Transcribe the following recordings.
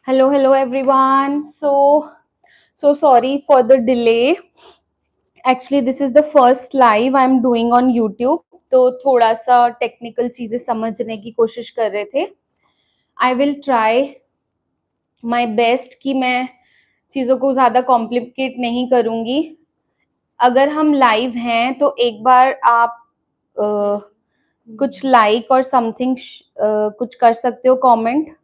Hello everyone. So sorry for the delay. Actually, this is the first live I'm doing on YouTube. तो थोड़ा सा technical चीजें समझने की कोशिश कर रहे थे. I will try my best कि मैं चीज़ों को ज़्यादा कॉम्प्लिकेट नहीं करूँगी. अगर हम लाइव हैं तो एक बार आप कुछ लाइक और समथिंग कुछ कर सकते हो comment.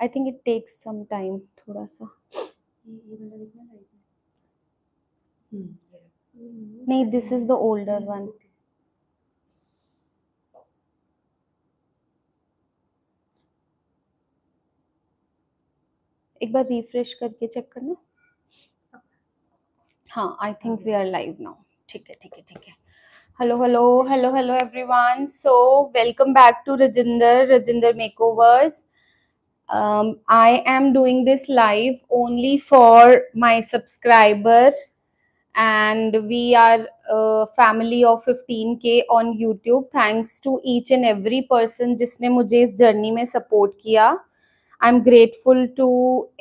I think it takes some time थोड़ा सा. नहीं, this is the older one. एक बार रिफ्रेश करके चेक करना. हाँ, I think we are live now. ठीक है. Hello everyone. So welcome back to Rajinder Makeovers. I am doing this live only for my subscriber, and we are a family of 15K on YouTube. Thanks to each and every person जिसने मुझे इस journey में support किया. I'm grateful to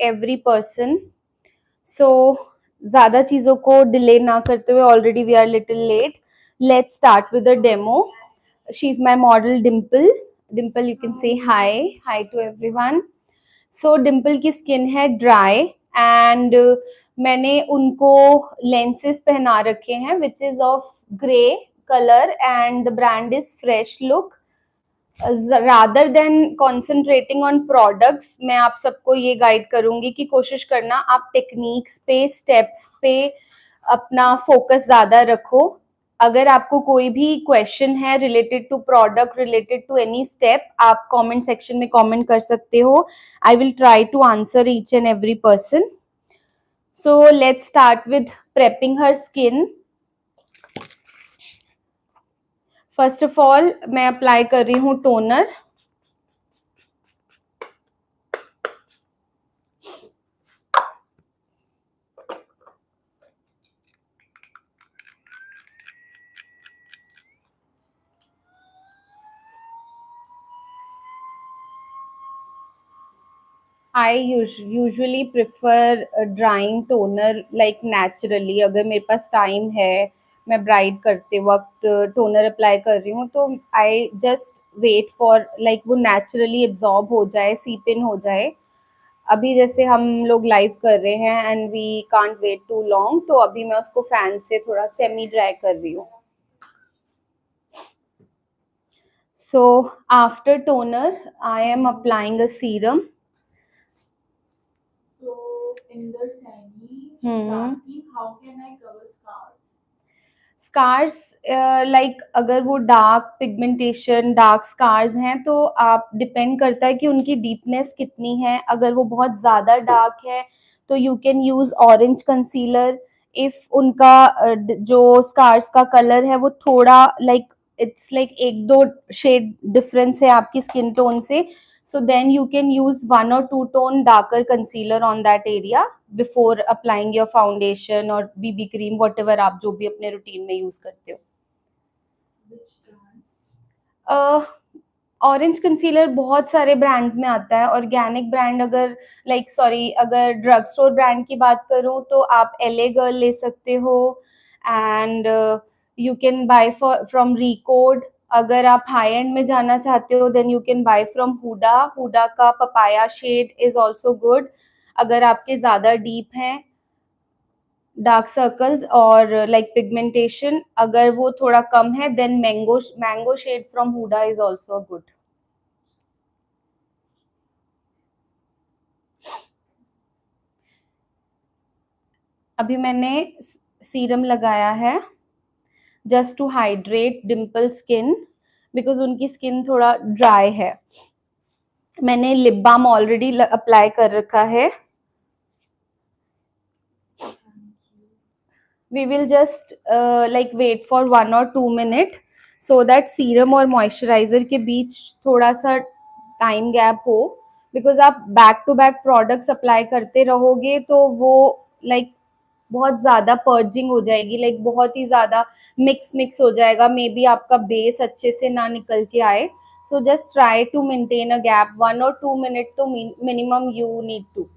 every person. So ज़्यादा चीज़ों को delay ना करते हुए, already we are little late. Let's start with the demo. She's my model Dimple. Dimple, you can say hi to everyone. So Dimple की skin है dry and मैंने उनको लेंसेज पहना रखे हैं which is of grey colour and the brand is fresh look. Rather than concentrating on products, मैं आप सबको ये गाइड करूंगी कि कोशिश करना आप टेक्निक्स पे, स्टेप्स पे अपना फोकस ज्यादा रखो. अगर आपको कोई भी क्वेश्चन है related to product, related to any step, आप कमेंट सेक्शन में कमेंट कर सकते हो. I will try to answer each and every person. So let's start with prepping her skin. First of all मैं अप्लाई कर रही हूँ toner. I usually prefer drying toner like naturally. अगर मेरे पास टाइम है, मैं ब्राइट करते वक्त टोनर अप्लाई कर रही हूँ तो I just wait for like वो नेचुरली एब्जॉर्ब हो जाए, सीप इन हो जाए. अभी जैसे हम लोग लाइव कर रहे हैं and we can't wait too long, तो अभी मैं उसको फैन से थोड़ा सेमी ड्राई कर रही हूँ. So after toner, I am applying a serum. So in the Sani, asking how can I cover scars? Scars like अगर वो डार्क पिगमेंटेशन, डार्क स्कार्स हैं तो आप डिपेंड करता है कि उनकी डीपनेस कितनी है. अगर वो बहुत ज़्यादा डार्क है तो you can use orange concealer. If उनका जो स्कार्स का कलर है वो थोड़ा लाइक इट्स लाइक एक दो शेड डिफरेंस है आपकी स्किन टोन से, so then you can use 1 or 2 tone darker concealer on that area before applying your foundation or BB cream, whatever आप जो भी अपने रूटीन में यूज करते हो. Which brand? ऑरेंज कंसीलर बहुत सारे ब्रांड्स में आता है. ऑर्गेनिक ब्रांड अगर अगर ड्रग स्टोर ब्रांड की बात करूँ तो आप LA गर्ल ले सकते हो and you can buy from Recode. अगर आप हाई एंड में जाना चाहते हो then you can buy from Huda का papaya shade is also good. अगर आपके ज़्यादा डीप हैं डार्क सर्कल्स और लाइक पिगमेंटेशन, अगर वो थोड़ा कम है then mango shade from Huda is also good. अभी मैंने सीरम लगाया है just to hydrate Dimple skin because उनकी स्किन थोड़ा ड्राई है. मैंने लिप बाम ऑलरेडी अप्लाई कर रखा है. we will just like wait for 1 or 2 minutes so that serum और मॉइस्चराइजर के बीच थोड़ा सा टाइम गैप हो. बिकॉज आप back to back products apply करते रहोगे तो वो लाइक बहुत ज़्यादा पर्जिंग हो जाएगी, लाइक बहुत ही ज़्यादा मिक्स हो जाएगा. मे बी आपका बेस अच्छे से ना निकल के आए. So just try to maintain a gap, 1 or 2 minutes to minimum you need to.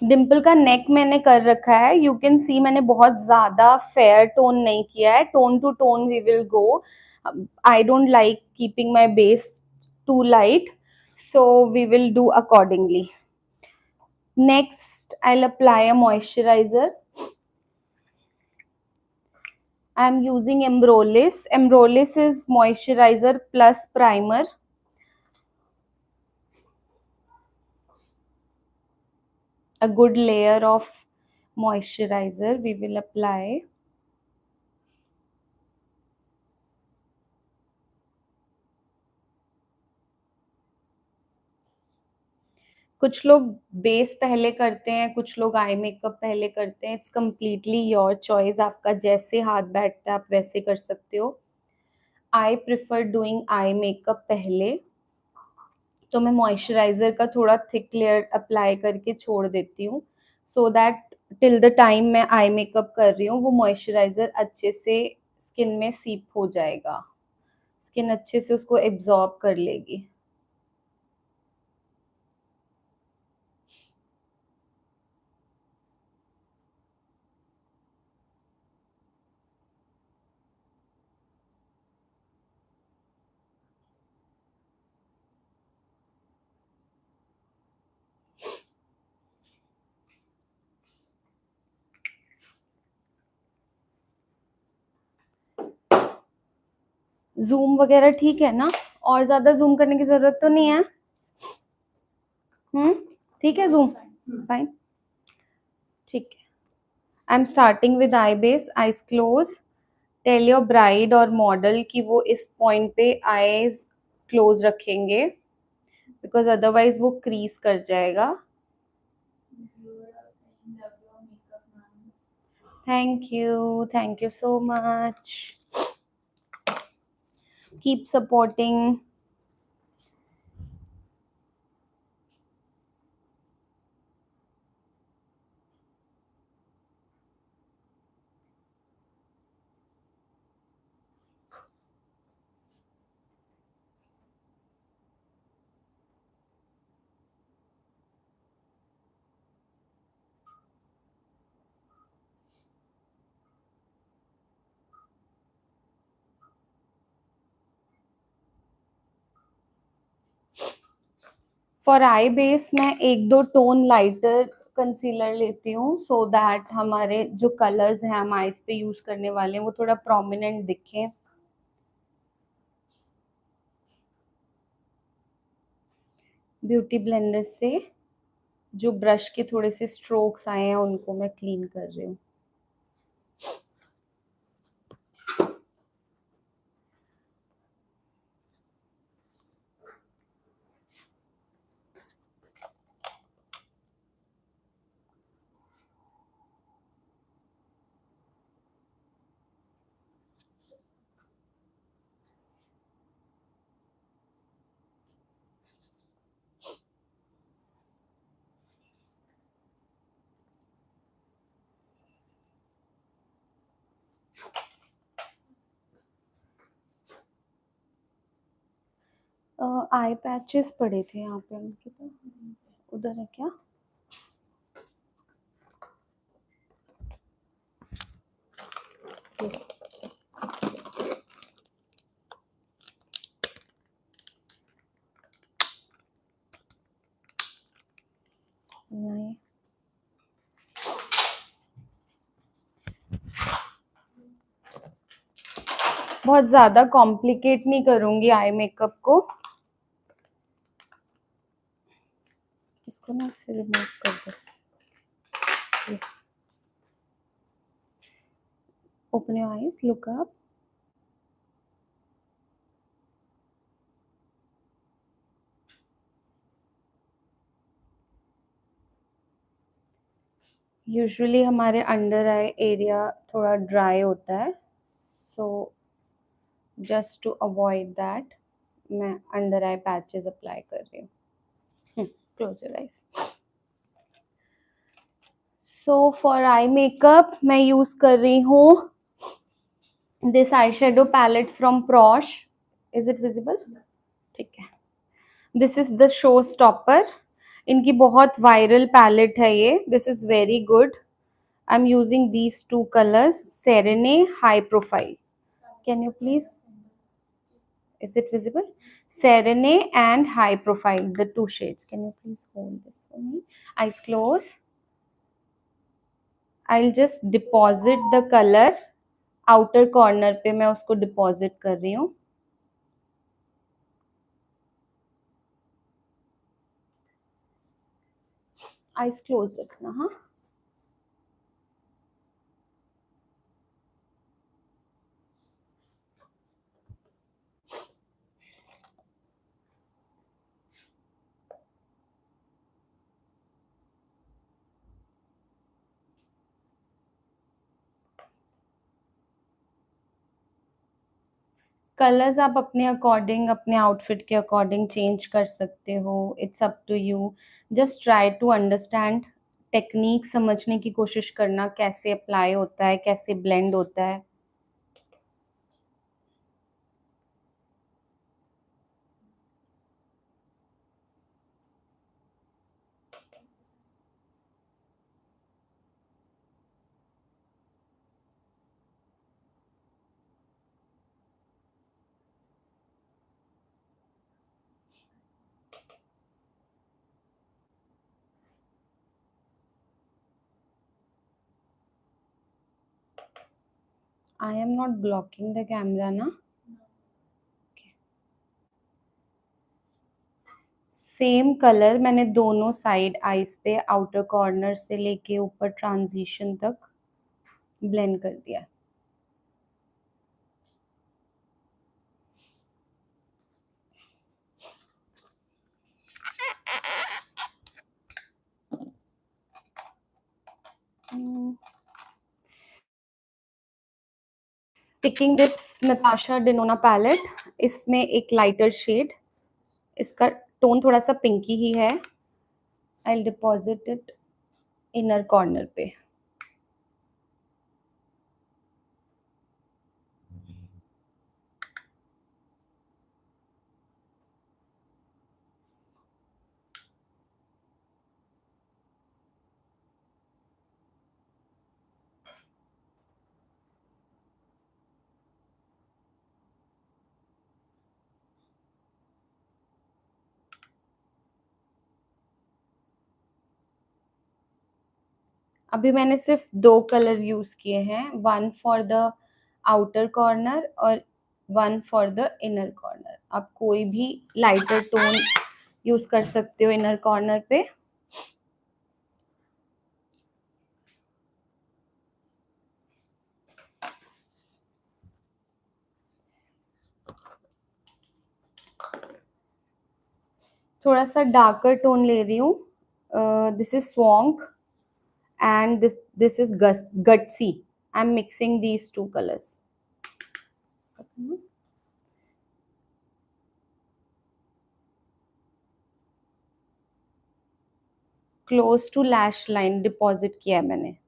Dimple का नेक मैंने कर रखा है, यू कैन सी मैंने बहुत ज्यादा फेयर टोन नहीं किया है, tone to tone we will go. I don't like keeping my base too light, so we will do accordingly. Next I'll apply a moisturizer. I'm using Embrolis. Embrolis is moisturizer plus primer. A good layer of moisturizer we will apply. कुछ लोग base पहले करते हैं, कुछ लोग eye makeup पहले करते हैं. इट्स कम्प्लीटली योर चॉइस, आपका जैसे हाथ बैठता है आप वैसे कर सकते हो. I prefer doing eye makeup पहले, तो मैं मॉइस्चराइजर का थोड़ा थिक लेयर अप्लाई करके छोड़ देती हूँ, so that till the time मैं आई मेकअप कर रही हूँ वो मॉइस्चराइजर अच्छे से स्किन में सीप हो जाएगा, स्किन अच्छे से उसको एब्जॉर्ब कर लेगी. जूम वगैरह ठीक है ना, और ज्यादा जूम करने की जरूरत तो नहीं है. ठीक है जूम, फाइन, ठीक है. I am starting with eye base, eyes close. Tell your bride और मॉडल कि वो इस पॉइंट पे आईज क्लोज रखेंगे, बिकॉज अदरवाइज वो क्रीज कर जाएगा. Thank you so much. Keep supporting. For eye base मैं एक दो टोन लाइटर कंसीलर लेती हूँ, सो दैट हमारे जो कलर्स हैं हम आईज पे यूज करने वाले हैं वो थोड़ा प्रोमिनेंट दिखें. ब्यूटी ब्लेंडर से जो ब्रश के थोड़े से स्ट्रोक्स आए हैं उनको मैं क्लीन कर रही हूँ. आई पैचेस पड़े थे यहाँ पे उनके, तो उधर है क्या? नहीं, बहुत ज्यादा कॉम्प्लिकेट नहीं करूंगी आई मेकअप को. इसको ना इससे रिमूव कर दो. Open your eyes, look up. Usually हमारे अंडर आई एरिया थोड़ा ड्राई होता है, so just to avoid that मैं अंडर आई पैचेस अप्लाई कर रही हूँ. Close your eyes. So for eye makeup मैं यूज कर रही हूँ this eye shadow palette from Praush. Is it visible? ठीक है. This is the showstopper. इनकी बहुत वायरल पैलेट है ये. This is very good. I am using these two colours, ceranae high profile. Can you please, is it visible? Serene and high profile, the two shades. Can you please hold this for me? Eyes closed. I'll just deposit the color. outer corner पे मैं उसको deposit कर रही हूँ. Eyes closed रखना. हाँ. Colours आप अपने अकॉर्डिंग, अपने आउटफिट के अकॉर्डिंग चेंज कर सकते हो. It's up to you. Just try to understand technique. समझने की कोशिश करना कैसे अप्लाई होता है, कैसे ब्लेंड होता है. I am not blocking the camera ना. सेम कलर मैंने दोनों साइड आईज पे आउटर कॉर्नर से लेके ऊपर ट्रांजिशन तक ब्लेंड कर दिया. Taking this Natasha Denona palette. इसमें एक लाइटर शेड, इसका टोन थोड़ा सा पिंकी ही है. I deposit it inner corner पे. अभी मैंने सिर्फ दो कलर यूज किए हैं, one for the outer corner और one for the inner corner. आप कोई भी लाइटर टोन यूज कर सकते हो इनर कॉर्नर पे. थोड़ा सा डार्कर टोन ले रही हूँ. This is Swonk and this is gutsy. I'm mixing these two colors. Close to lash line deposit किया है मैंने.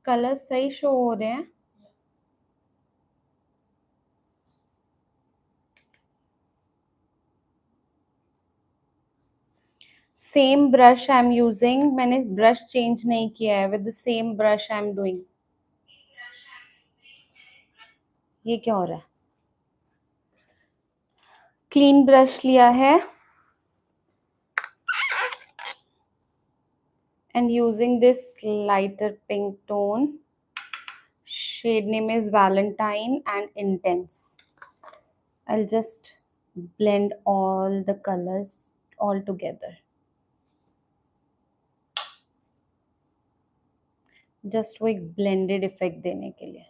कलर सही शो हो रहे हैं. Same brush I am using. मैंने ब्रश चेंज नहीं किया है. With the same brush I am doing. ये क्या हो रहा है? क्लीन ब्रश लिया है and using this lighter pink tone. Shade name is Valentine and Intense. I'll just blend all the colors all together. Just वो एक blended effect देने के लिए.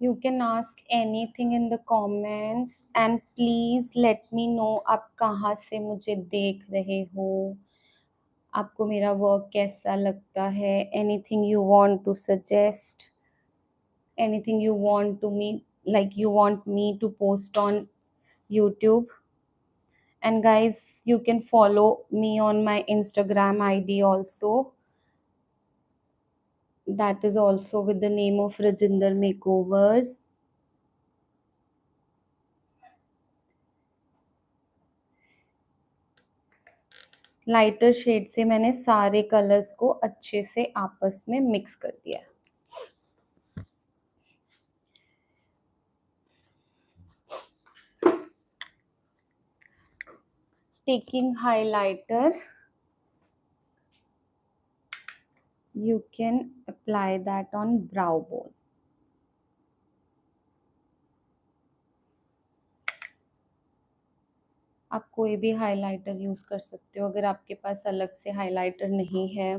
You can ask anything in the comments and please let me know आप कहाँ से मुझे देख रहे हो, आपको मेरा वर्क कैसा लगता है, anything you want to suggest, anything you want to me, like you want me to post on YouTube. And guys, you can follow me on my Instagram ID also. That is also with the name of Rajinder Makeovers. Lighter shade से मैंने सारे colours को अच्छे से आपस में mix कर दिया. Taking highlighter, you can apply that on brow bone. आप कोई भी हाइलाइटर यूज कर सकते हो. अगर आपके पास अलग से हाइलाइटर नहीं है,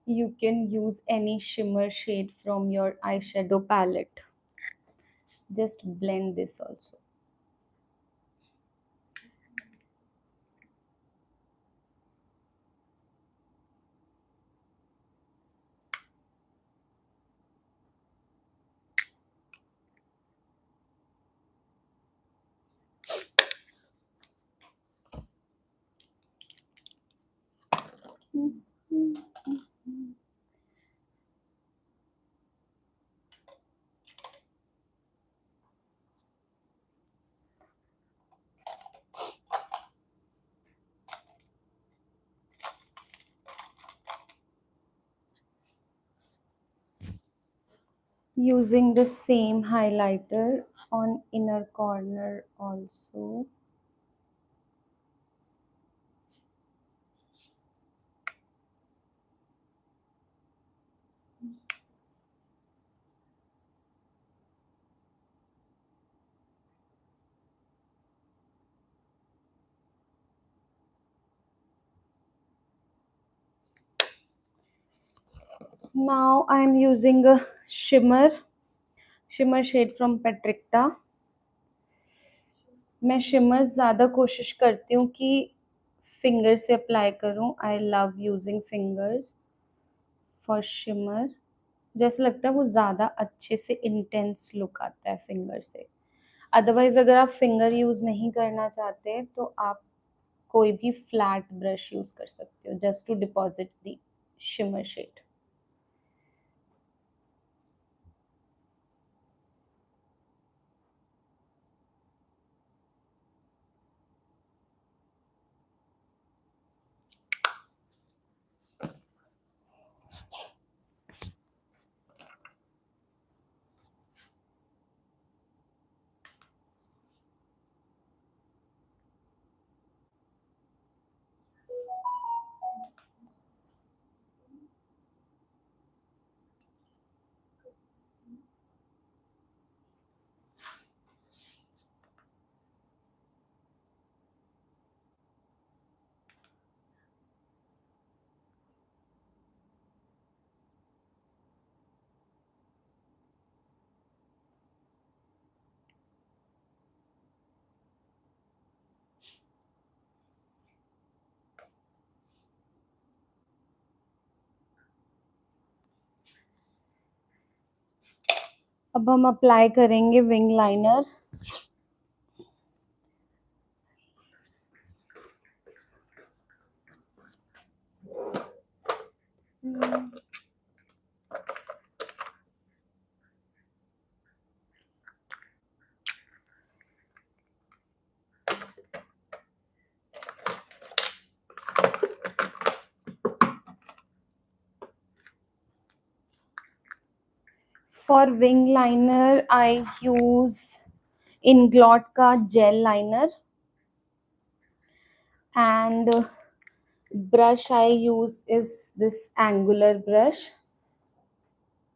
you can use any shimmer shade from your eyeshadow palette. Just blend this also. Using the same highlighter on inner corner also. Now I am using a shimmer shade from Petricta. मैं shimmer ज़्यादा कोशिश करती हूँ कि finger से apply करूँ. I love using fingers for shimmer. जैसे लगता है वो ज़्यादा अच्छे से इंटेंस लुक आता है फिंगर से. अदरवाइज अगर आप फिंगर यूज़ नहीं करना चाहते तो आप कोई भी फ्लैट ब्रश यूज़ कर सकते हो just to deposit the shimmer shade. अब हम अप्लाई करेंगे wing liner. For wing liner, I use Inglot ka gel liner, and brush I use is this angular brush.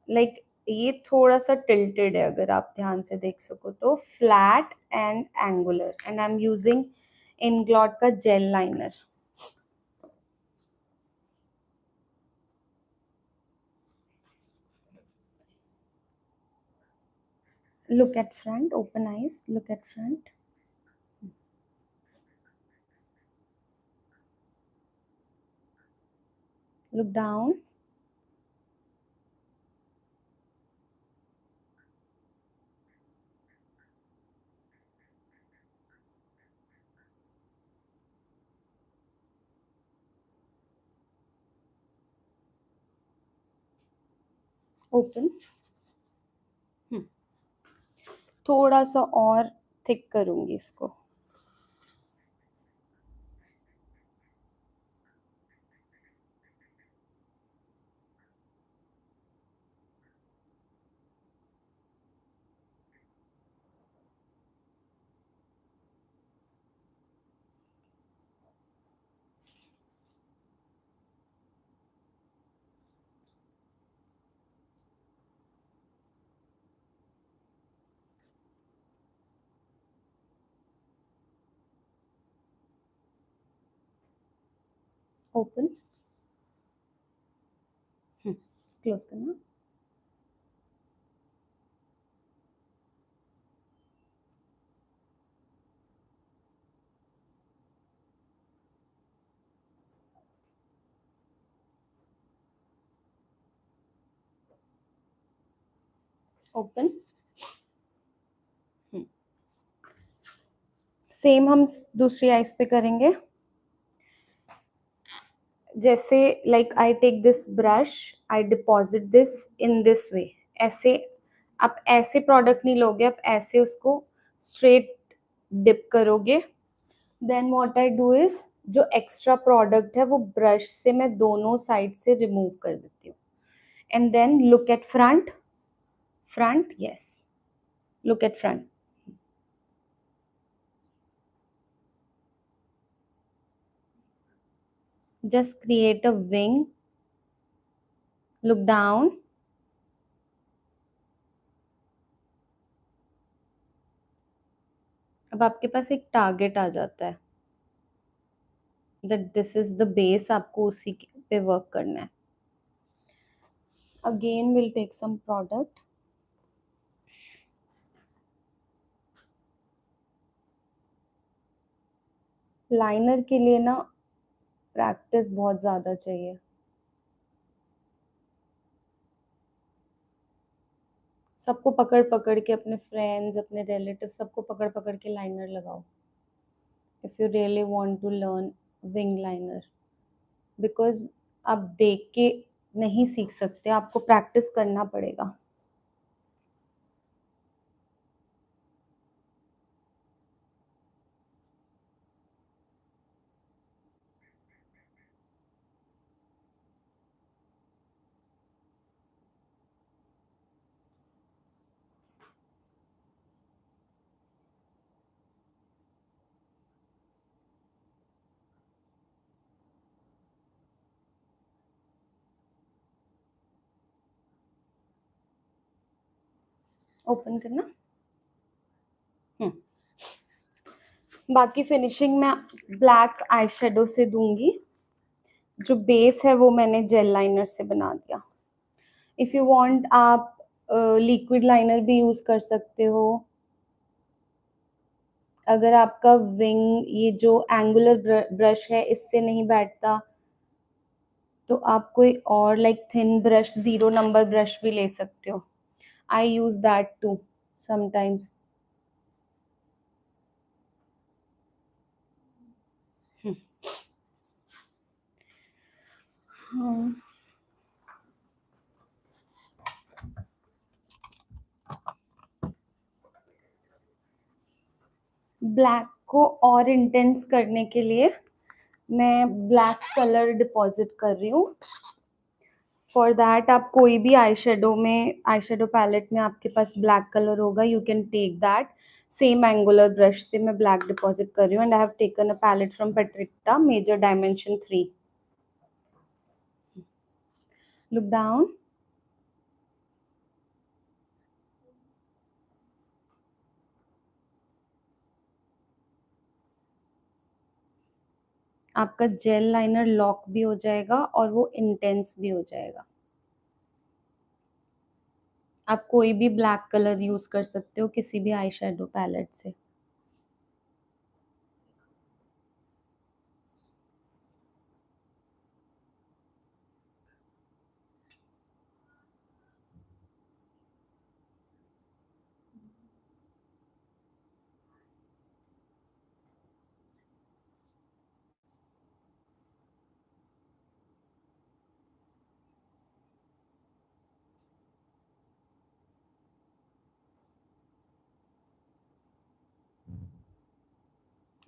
Like ये थोड़ा सा tilted है, अगर आप ध्यान से देख सको तो, flat and angular, and I'm using Inglot का gel liner. Look at front, open eyes, look at front. Look down. Open. थोड़ा सा और थिक करूंगी इसको. ओपन. क्लोज करना. ओपन. सेम हम दूसरी आइस पे करेंगे. जैसे like I take this brush, I deposit this in this way. ऐसे आप ऐसे प्रोडक्ट नहीं लोगे, आप ऐसे उसको स्ट्रेट डिप करोगे. Then what I do is, जो एक्स्ट्रा प्रोडक्ट है वो ब्रश से मैं दोनों साइड से रिमूव कर देती हूँ. And then look at front. Front, yes, look at front. Just create a wing. Look down. अब आपके पास एक टारगेट आ जाता है that this is the base, आपको उसी पे वर्क करना है. Again we'll take some product. Liner के लिए ना प्रैक्टिस बहुत ज़्यादा चाहिए. सबको पकड़ पकड़ के, अपने फ्रेंड्स, अपने रिलेटिव, सबको पकड़ पकड़ के लाइनर लगाओ. If you really want to learn wing liner, because आप देख के नहीं सीख सकते, आपको प्रैक्टिस करना पड़ेगा. ओपन करना. बाकी फिनिशिंग मैं ब्लैक आई शेडो से दूंगी. जो बेस है वो मैंने जेल लाइनर से बना दिया. इफ़ यू वांट आप लिक्विड लाइनर भी यूज़ कर सकते हो. अगर आपका विंग, ये जो एंगुलर ब्रश है, इससे नहीं बैठता, तो आप कोई और like thin brush, 0 number brush भी ले सकते हो. आई यूज़ दैट टू समटाइम्स. हाँ, ब्लैक को और इंटेंस करने के लिए मैं ब्लैक कलर डिपॉजिट कर रही हूँ. फॉर दैट आप कोई भी आई शेडो में, आई शेडो पैलेट में आपके पास ब्लैक कलर होगा, you can take that. Same angular brush से मैं ब्लैक डिपॉजिट कर रही हूँ, and I have taken a palette from Patrick Ta major dimension 3। Look down. आपका जेल लाइनर लॉक भी हो जाएगा और वो इंटेंस भी हो जाएगा। आप कोई भी ब्लैक कलर यूज कर सकते हो किसी भी आई शेडो पैलेट से।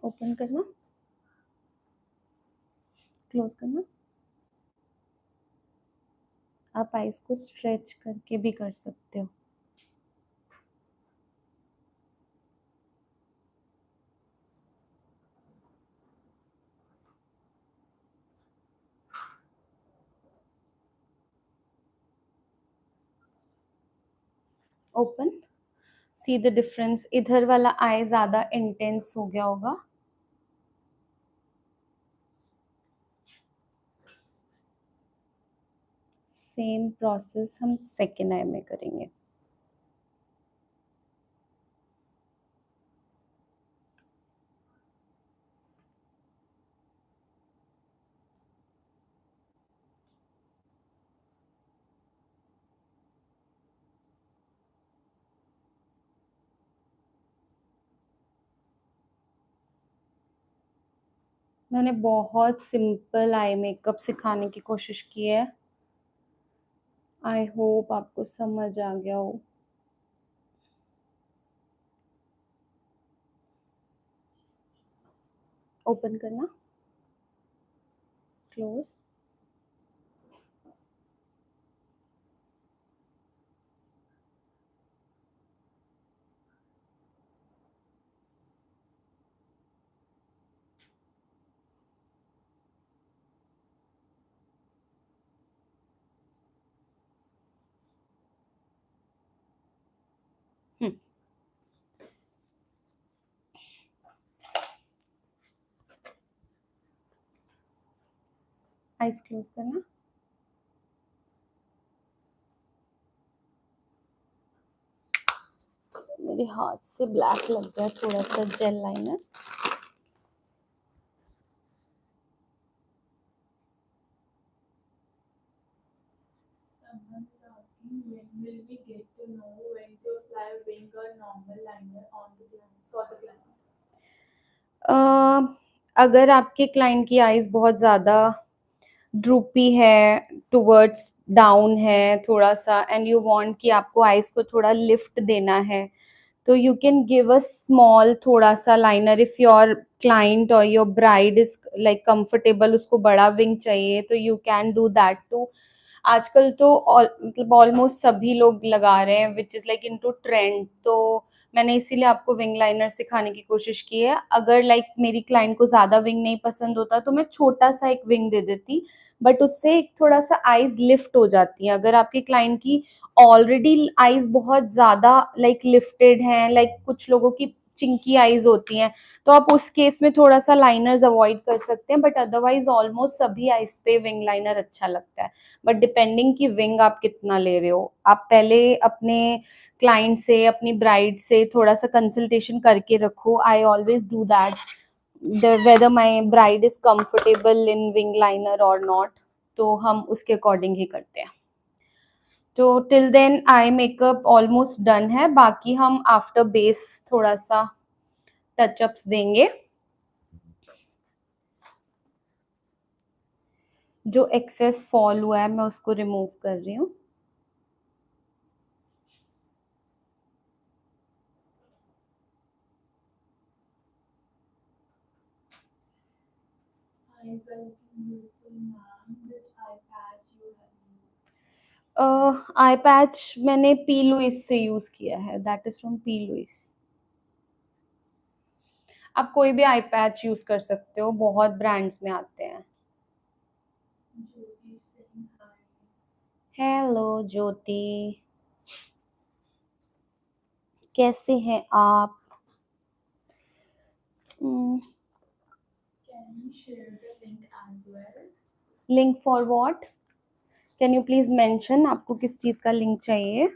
ओपन करना, क्लोज करना। आप आईज को स्ट्रेच करके भी कर सकते हो। ओपन। सी द डिफरेंस, इधर वाला आई ज्यादा इंटेंस हो गया होगा। सेम प्रोसेस हम सेकेंड आई में करेंगे। मैंने बहुत सिंपल आई मेकअप सिखाने की कोशिश की है। आई होप आपको समझ आ गया हो। ओपन करना, क्लोज। आइज क्लोज करना। मेरे हाथ से ब्लैक लग गया थोड़ा सा jail liner. Someone is asking when will we get to know when to apply wing or normal liner on the client for the client? अगर आपके क्लाइंट की आईज बहुत ज़्यादा ड्रूपी है, टुवर्ड्स डाउन है थोड़ा सा, एंड यू वांट कि आपको आईज को थोड़ा लिफ्ट देना है, तो you can give a small थोड़ा सा लाइनर इफ योर क्लाइंट और your bride is like comfortable, उसको बड़ा विंग चाहिए तो you can do that too. आजकल तो मतलब ऑलमोस्ट सभी लोग लगा रहे हैं which is like into trend, तो मैंने इसीलिए आपको विंग लाइनर सिखाने की कोशिश की है। अगर लाइक मेरी क्लाइंट को ज़्यादा विंग नहीं पसंद होता तो मैं छोटा सा एक विंग दे देती, बट उससे एक थोड़ा सा आईज लिफ्ट हो जाती है। अगर आपके क्लाइंट की ऑलरेडी आईज बहुत ज़्यादा लाइक लिफ्टेड हैं, लाइक कुछ लोगों की चिंकी आईज होती हैं, तो आप उस केस में थोड़ा सा लाइनर्स अवॉइड कर सकते हैं, बट अदरवाइज ऑलमोस्ट सभी आईज पे विंग लाइनर अच्छा लगता है। बट डिपेंडिंग कि विंग आप कितना ले रहे हो, आप पहले अपने क्लाइंट से, अपनी ब्राइड से थोड़ा सा कंसल्टेशन करके रखो। I always do that whether my bride is comfortable in wing liner or not, तो हम उसके अकॉर्डिंग ही करते हैं। तो till then I makeup almost done है, बाकी हम आफ्टर बेस थोड़ा सा टचअप्स देंगे। जो एक्सेस फॉल हुआ है मैं उसको रिमूव कर रही हूँ। Eyes are looking beautiful, ma'am. Which eye patch you have used? Eye patch मैंने पी लुइस से यूज किया है, that is from P Louis. आप कोई भी आई पैच यूज कर सकते हो, बहुत ब्रांड्स में आते हैं। Jyoti saying hi. हेलो ज्योति, कैसे हैं आप? Can you share the link as well? Link for what? Can you please mention, आपको किस चीज का लिंक चाहिए?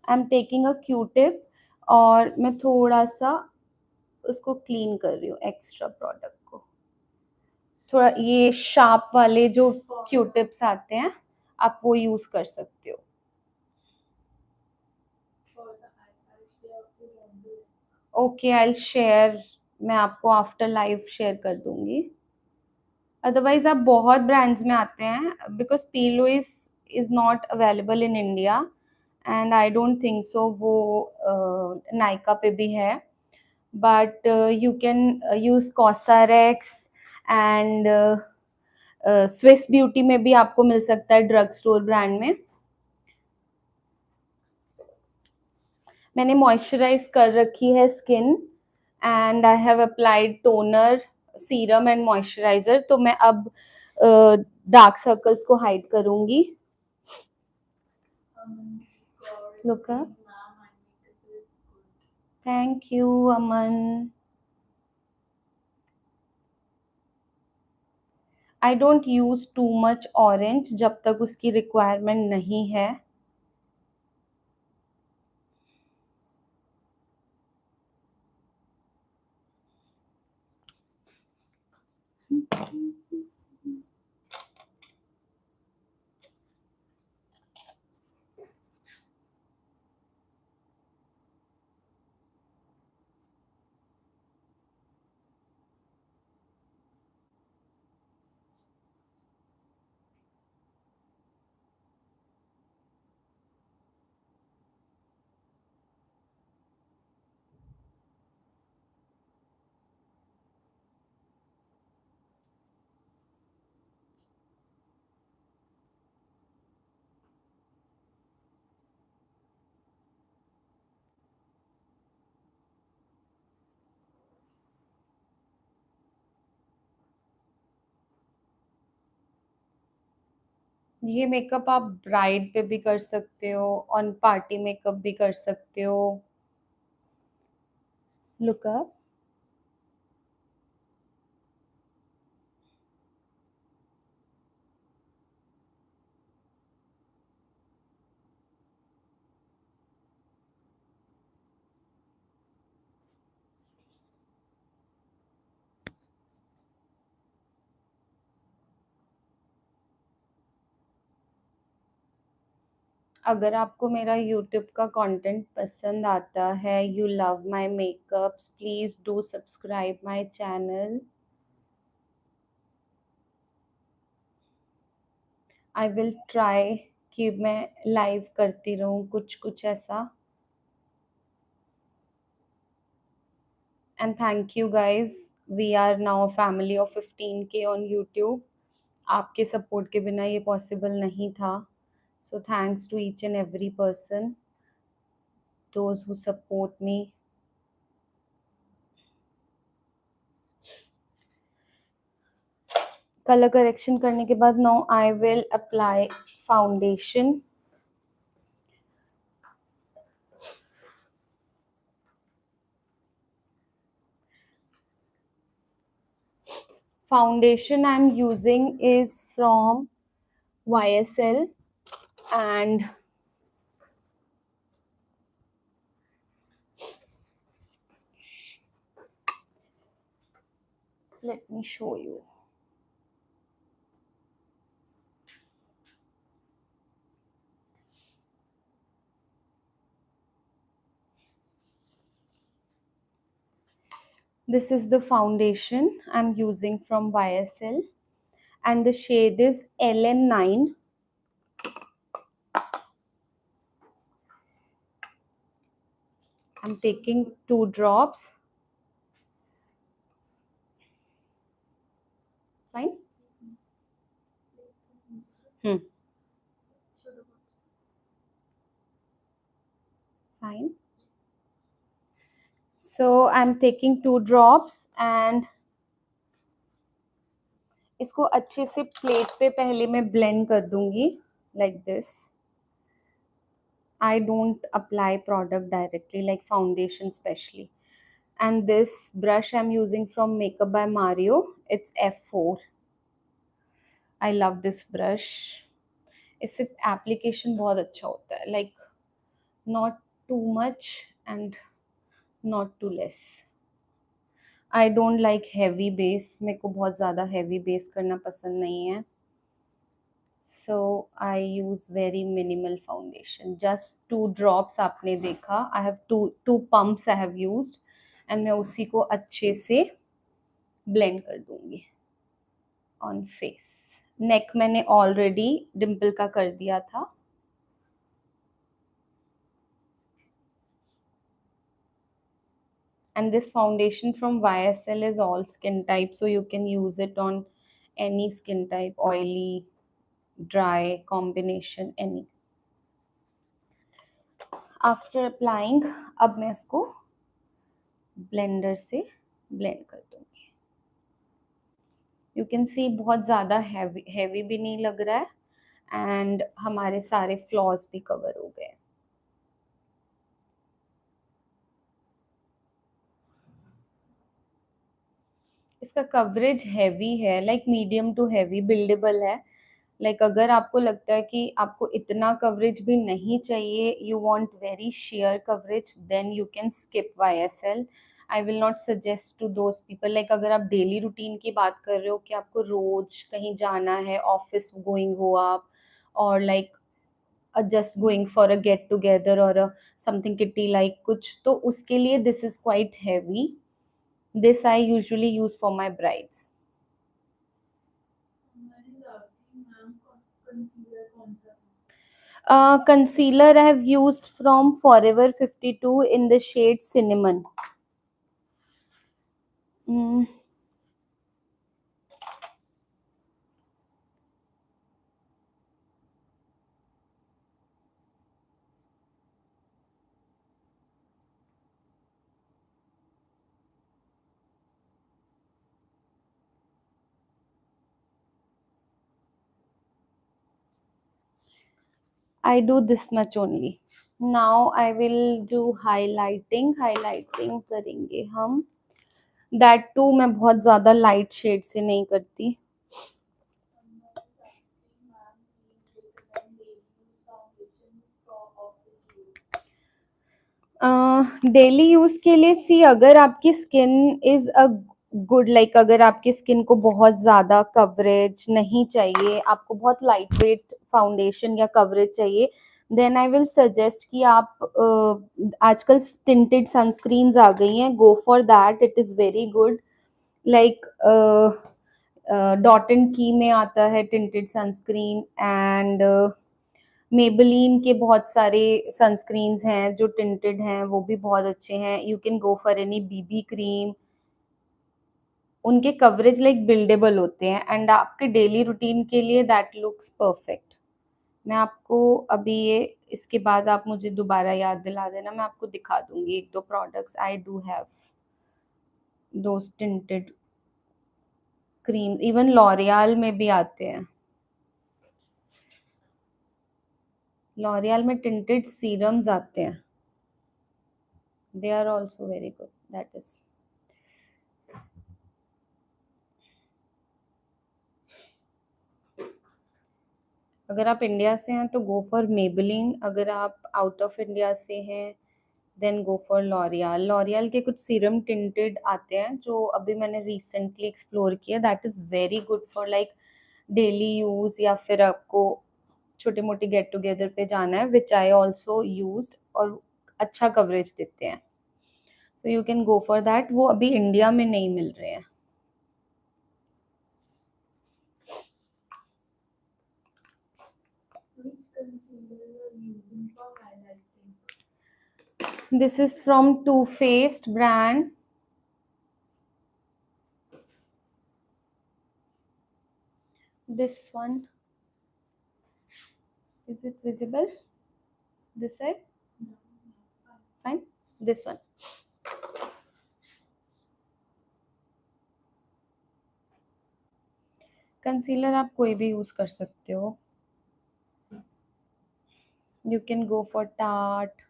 आई एम टेकिंग अ क्यूटिप और मैं थोड़ा सा उसको क्लीन कर रही हूँ, एक्स्ट्रा प्रोडक्ट को। थोड़ा ये शार्प वाले जो क्यूटिप्स आते हैं, आप वो यूज कर सकते हो। For the iPad, they have to download the link. Okay, I share, मैं आपको आफ्टर लाइव शेयर कर दूंगी। अदरवाइज आप बहुत ब्रांड्स में आते हैं, because P Louise is not available in India and I don't think so वो नायका पे भी है, but you can use COSRX and Swiss beauty में भी आपको मिल सकता है, ड्रग स्टोर ब्रांड में। मैंने मॉइस्चराइज कर रखी है skin and I have applied toner, serum and moisturiser. तो मैं अब डार्क सर्कल्स को हाइड करूंगी। God Look saying, up. ma'am, my makeup is good. Thank you Aman. I don't use too much orange जब तक उसकी रिक्वायरमेंट नहीं है। ये मेकअप आप ब्राइड पे भी कर सकते हो, ऑन पार्टी मेकअप भी कर सकते हो। Look up. अगर आपको मेरा यूट्यूब का कंटेंट पसंद आता है, you love my makeups, please do subscribe my channel. I will try कि मैं लाइव करती रहूँ कुछ कुछ ऐसा। And thank you guys, we are now family of 15K on YouTube. आपके सपोर्ट के बिना ये पॉसिबल नहीं था, so thanks to each and every person, those who support me. Colour correction करने के बाद now I will apply foundation. Foundation I'm using is from YSL, and let me show you. This is the foundation I'm using from YSL, and the shade is LN9. I'm taking 2 drops. Fine. Hmm. Fine. So I'm taking 2 drops and इसको अच्छे से plate पे पहले मैं blend कर दूंगी like this. I don't apply product directly like foundation especially. And this brush I'm using from Makeup by Mario, it's F4. I love this brush. इससे application बहुत अच्छा होता है, like not too much and not too less. I don't like heavy base, मेरे को बहुत ज़्यादा heavy base करना पसंद नहीं है. So I use very minimal foundation, just 2 drops आपने देखा. I have two pumps I have used and मैं उसी को अच्छे से blend कर दूंगी on face. Neck मैंने already dimple का कर दिया था. And this foundation from YSL is all skin type, so you can use it on any skin type, oily, dry, combination, any. After applying, अब मैं इसको ब्लेंडर से ब्लेंड कर दूंगी. यू कैन सी बहुत ज़्यादा हैवी भी नहीं लग रहा है एंड हमारे सारे फ्लॉज भी कवर हो गए. इसका कवरेज हैवी है, like medium to heavy, buildable है. लाइक अगर आपको लगता है कि आपको इतना कवरेज भी नहीं चाहिए, you want very sheer coverage, then you can skip YSL. I will not suggest to those people. Like अगर आप डेली रूटीन की बात कर रहे हो कि आपको रोज कहीं जाना है, ऑफिस गोइंग हो आप, और like just going for a get together और समथिंग किटी लाइक कुछ, तो उसके लिए this is quite heavy. This I usually use for my brides. Concealer I have used from Forever 52 in the shade Cinnamon. Mm, I do this much only. Now I will do highlighting. Highlighting करेंगे हम. That too मैं बहुत ज़्यादा light shade से नहीं करती. Daily use के लिए सी, अगर आपकी skin is a good, like अगर आपकी स्किन को बहुत ज़्यादा कवरेज नहीं चाहिए, आपको बहुत लाइट वेट फाउंडेशन या कवरेज चाहिए, देन आई विल सजेस्ट कि आप आजकल टिंटेड सनस्क्रीन्स आ गई हैं, go for that, it is very good. Like dot and की में आता है टिंटेड सनस्क्रीन, एंड मेबेलिन के बहुत सारे सनस्क्रीन्स हैं जो टिंटेड हैं, वो भी बहुत अच्छे हैं. You can go for any BB cream. उनके कवरेज लाइक बिल्डेबल होते हैं एंड आपके डेली रूटीन के लिए दैट लुक्स परफेक्ट. मैं आपको अभी ये, इसके बाद आप मुझे दोबारा याद दिला देना, मैं आपको दिखा दूंगी 1-2 products. I do have those tinted cream, even L'Oréal में भी आते हैं. लॉरियल में टिंटेड सीरम्स आते हैं, they are also very good. That is, अगर आप इंडिया से हैं तो गो फॉर मेबेलिन, अगर आप आउट ऑफ इंडिया से हैं then go for L'Oréal. L'Oréal के कुछ सीरम टिंटेड आते हैं जो अभी मैंने रिसेंटली एक्सप्लोर किया, that is very good for like daily use, या फिर आपको छोटे मोटे गेट टुगेदर पे जाना है, विच आई ऑल्सो यूज, और अच्छा कवरेज देते हैं. So you can go for that. वो अभी इंडिया में नहीं मिल रहे हैं. Which concealer you are using for highlighting? This is from Too Faced brand. This one. Is it visible? This side? No, Fine. This one. Concealer आप कोई भी use कर सकते हो. You can go for Tarte.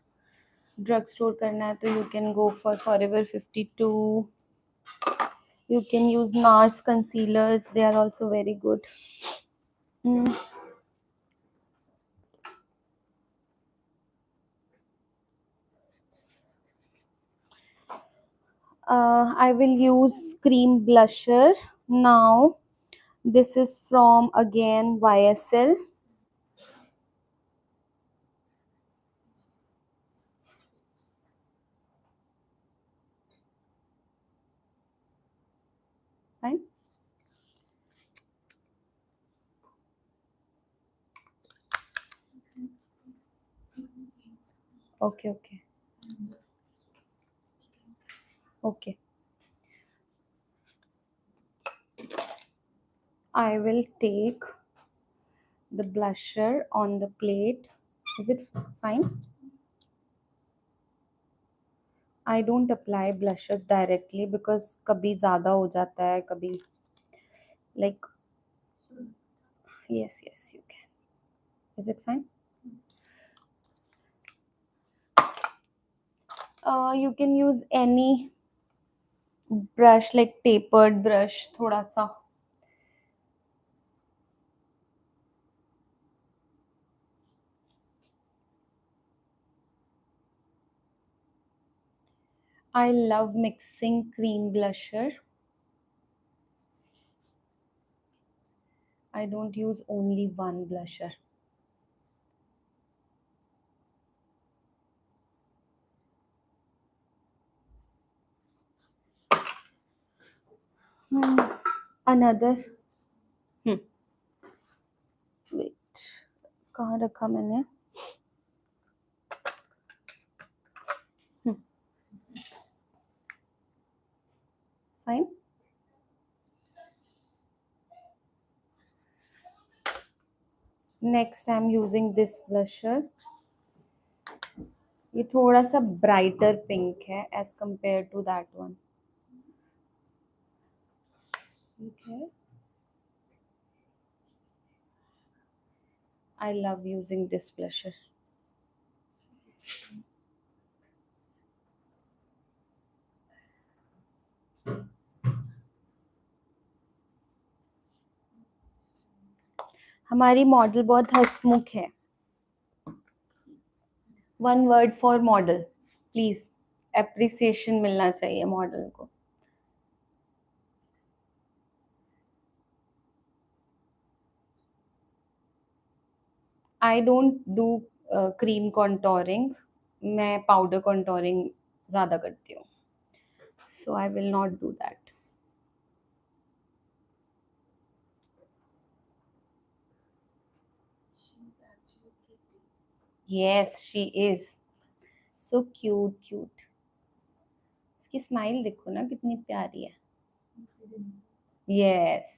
Drug store करना है तो you can go for Forever 52. You can use NARS concealers. They are also very good. Mm. I will use cream blusher now. This is from again YSL. Fine. Okay, okay, okay. I will take the blusher on the plate. Is it fine? I don't apply blushes directly because कभी ज़्यादा हो जाता है, कभी like yes, yes, you can. Is it fine? You can use any brush like tapered brush थोड़ा सा. I love mixing cream blusher. I don't use only one blusher. Hmm. Another. Hmm. Wait. कहाँ रखा मैंने? Hmm. Fine. Next, I'm using this blusher. ये थोड़ा सा brighter pink है as compared to that one. Okay. I love using this blusher. हमारी model बहुत हंसमुख है. One word for model, please. Appreciation मिलना चाहिए मॉडल को. I don't do cream contouring. मैं powder contouring ज़्यादा करती हूँ. So I will not do that. she's actually pretty. Yes, she is. So cute, cute. इसकी स्माइल देखो ना कितनी प्यारी है. Yes.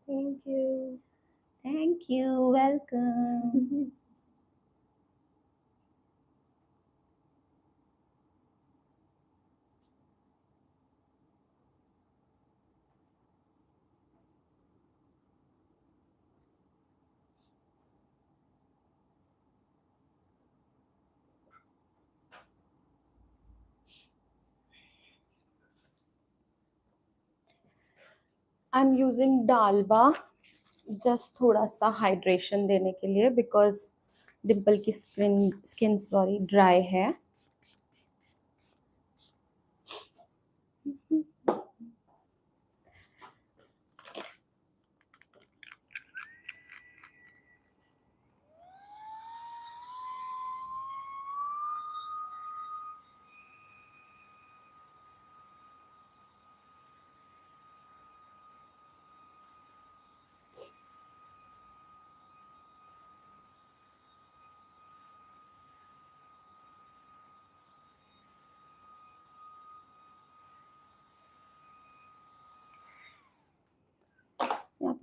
Thank you. Thank you. Welcome. I'm using डालबा just थोड़ा सा हाइड्रेशन देने के लिए because डिम्पल की स्किन सॉरी ड्राई है.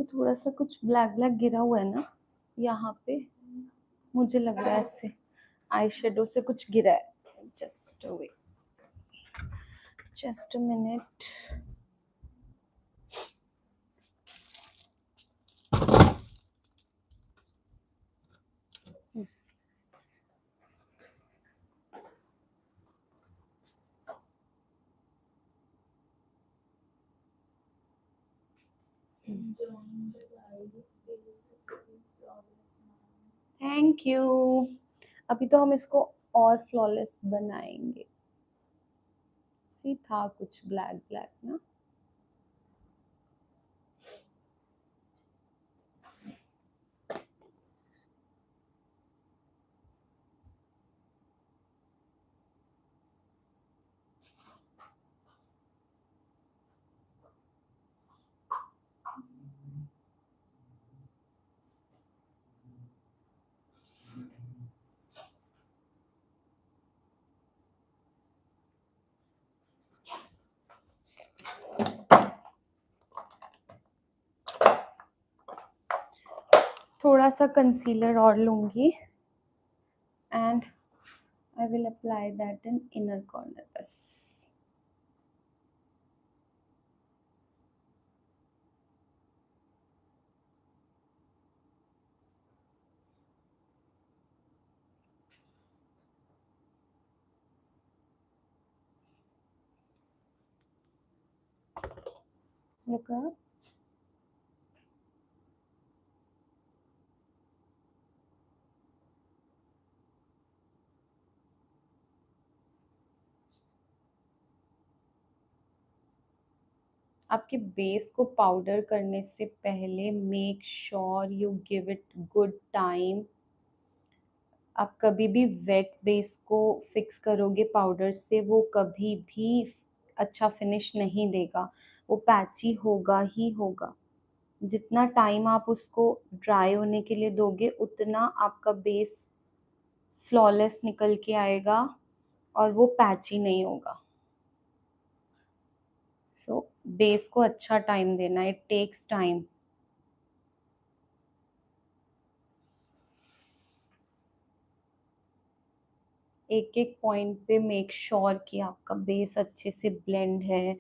थोड़ा सा कुछ ब्लैक ब्लैक गिरा हुआ है ना यहाँ पे, मुझे लग रहा है इससे आई शेडो से कुछ गिरा है. Just wait, just a minute. Enjoying the live base is getting flawless now. Thank you. अभी तो हम इसको और फ्लॉलेस बनाएंगे. सी था कुछ ब्लैक ब्लैक ना. थोड़ा सा कंसीलर और लूंगी and I will apply that in inner corner बस. Look up. आपके बेस को पाउडर करने से पहले make sure you give it good time. आप कभी भी वेट बेस को फिक्स करोगे पाउडर से, वो कभी भी अच्छा फिनिश नहीं देगा, वो पैची होगा ही होगा. जितना टाइम आप उसको ड्राई होने के लिए दोगे उतना आपका बेस फ्लॉलेस निकल के आएगा और वो पैची नहीं होगा. सो बेस को अच्छा टाइम देना, इट टेक्स टाइम. एक एक पॉइंट पे मेक श्योर कि आपका बेस अच्छे से ब्लेंड है.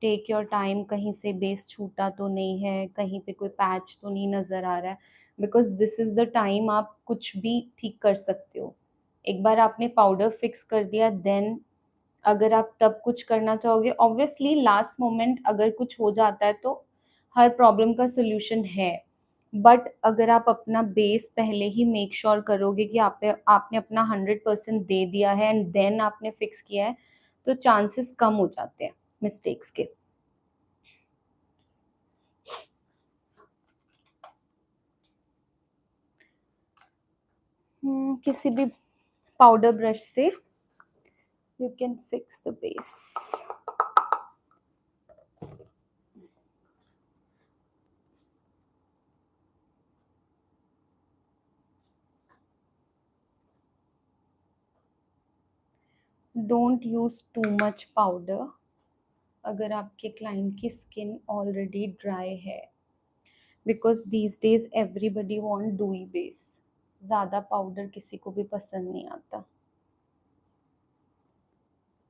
टेक योर टाइम, कहीं से बेस छूटा तो नहीं है, कहीं पे कोई पैच तो नहीं नज़र आ रहा है, because this is the time आप कुछ भी ठीक कर सकते हो. एक बार आपने पाउडर फिक्स कर दिया देन अगर आप तब कुछ करना चाहोगे, ऑब्वियसली लास्ट मोमेंट अगर कुछ हो जाता है तो हर प्रॉब्लम का सोल्यूशन है. बट अगर आप अपना बेस पहले ही मेक श्योर करोगे कि आपने अपना 100% दे दिया है एंड देन आपने फिक्स किया है, तो चांसेस कम हो जाते हैं मिस्टेक्स के. किसी भी पाउडर ब्रश से you can fix the base. Don't use too much powder अगर आपके क्लाइंट की स्किन ऑलरेडी ड्राई है, because these days everybody want डूई base. ज़्यादा पाउडर किसी को भी पसंद नहीं आता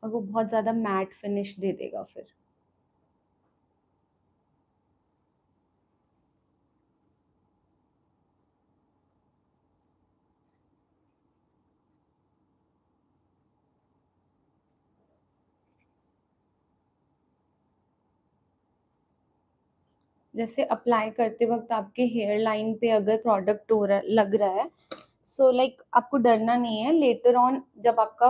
और वो बहुत ज़्यादा मैट फिनिश दे देगा फिर. जैसे अप्लाई करते वक्त आपके हेयर लाइन पे अगर प्रोडक्ट हो रहा लग रहा है, सो लाइक आपको डरना नहीं है. लेटर ऑन जब आपका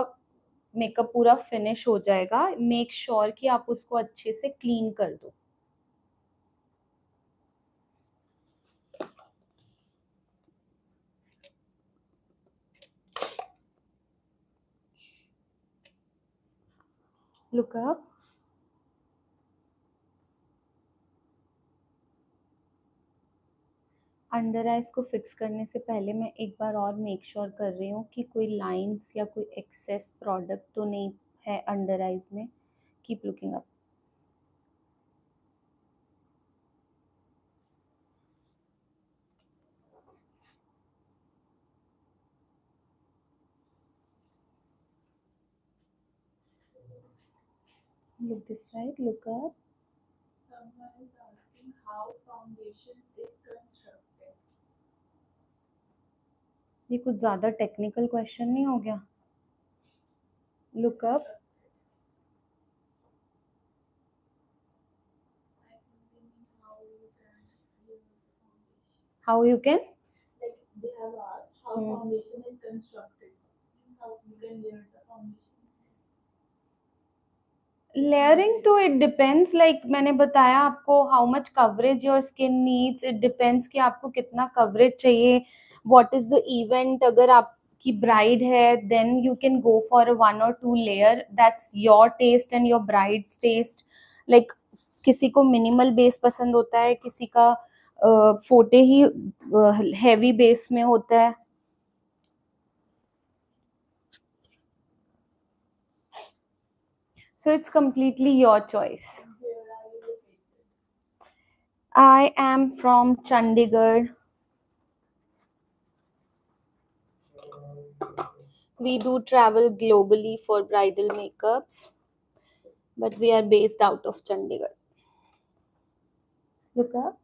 मेकअप पूरा फिनिश हो जाएगा, मेक श्योर कि आप उसको अच्छे से क्लीन कर दो. Look up. अंडर आइज को फिक्स करने से पहले मैं एक बार और मेक श्योर कर रही हूँ कि कोई लाइंस या कोई एक्सेस प्रोडक्ट तो नहीं है अंडर आइज में. Keep looking up. Look this side, look up. Someone is asking how foundation is constructed. ये कुछ ज़्यादा टेक्निकल क्वेश्चन नहीं हो गया? Look up. I think they mean how you can use foundation. How you can? Like they have asked how foundation is constructed. Means how you can layer the foundation. Layering तो it depends, like मैंने बताया आपको how much coverage your skin needs. It depends कि आपको कितना coverage चाहिए. What is the event? अगर आपकी bride है, then you can go for a 1 or 2 layer. That's your taste and your bride's taste. Like किसी को minimal base पसंद होता है, किसी का फोटे ही heavy base में होता है. So it's completely your choice. Where are you located? I am from Chandigarh. We do travel globally for bridal makeups, but we are based out of Chandigarh. Look up.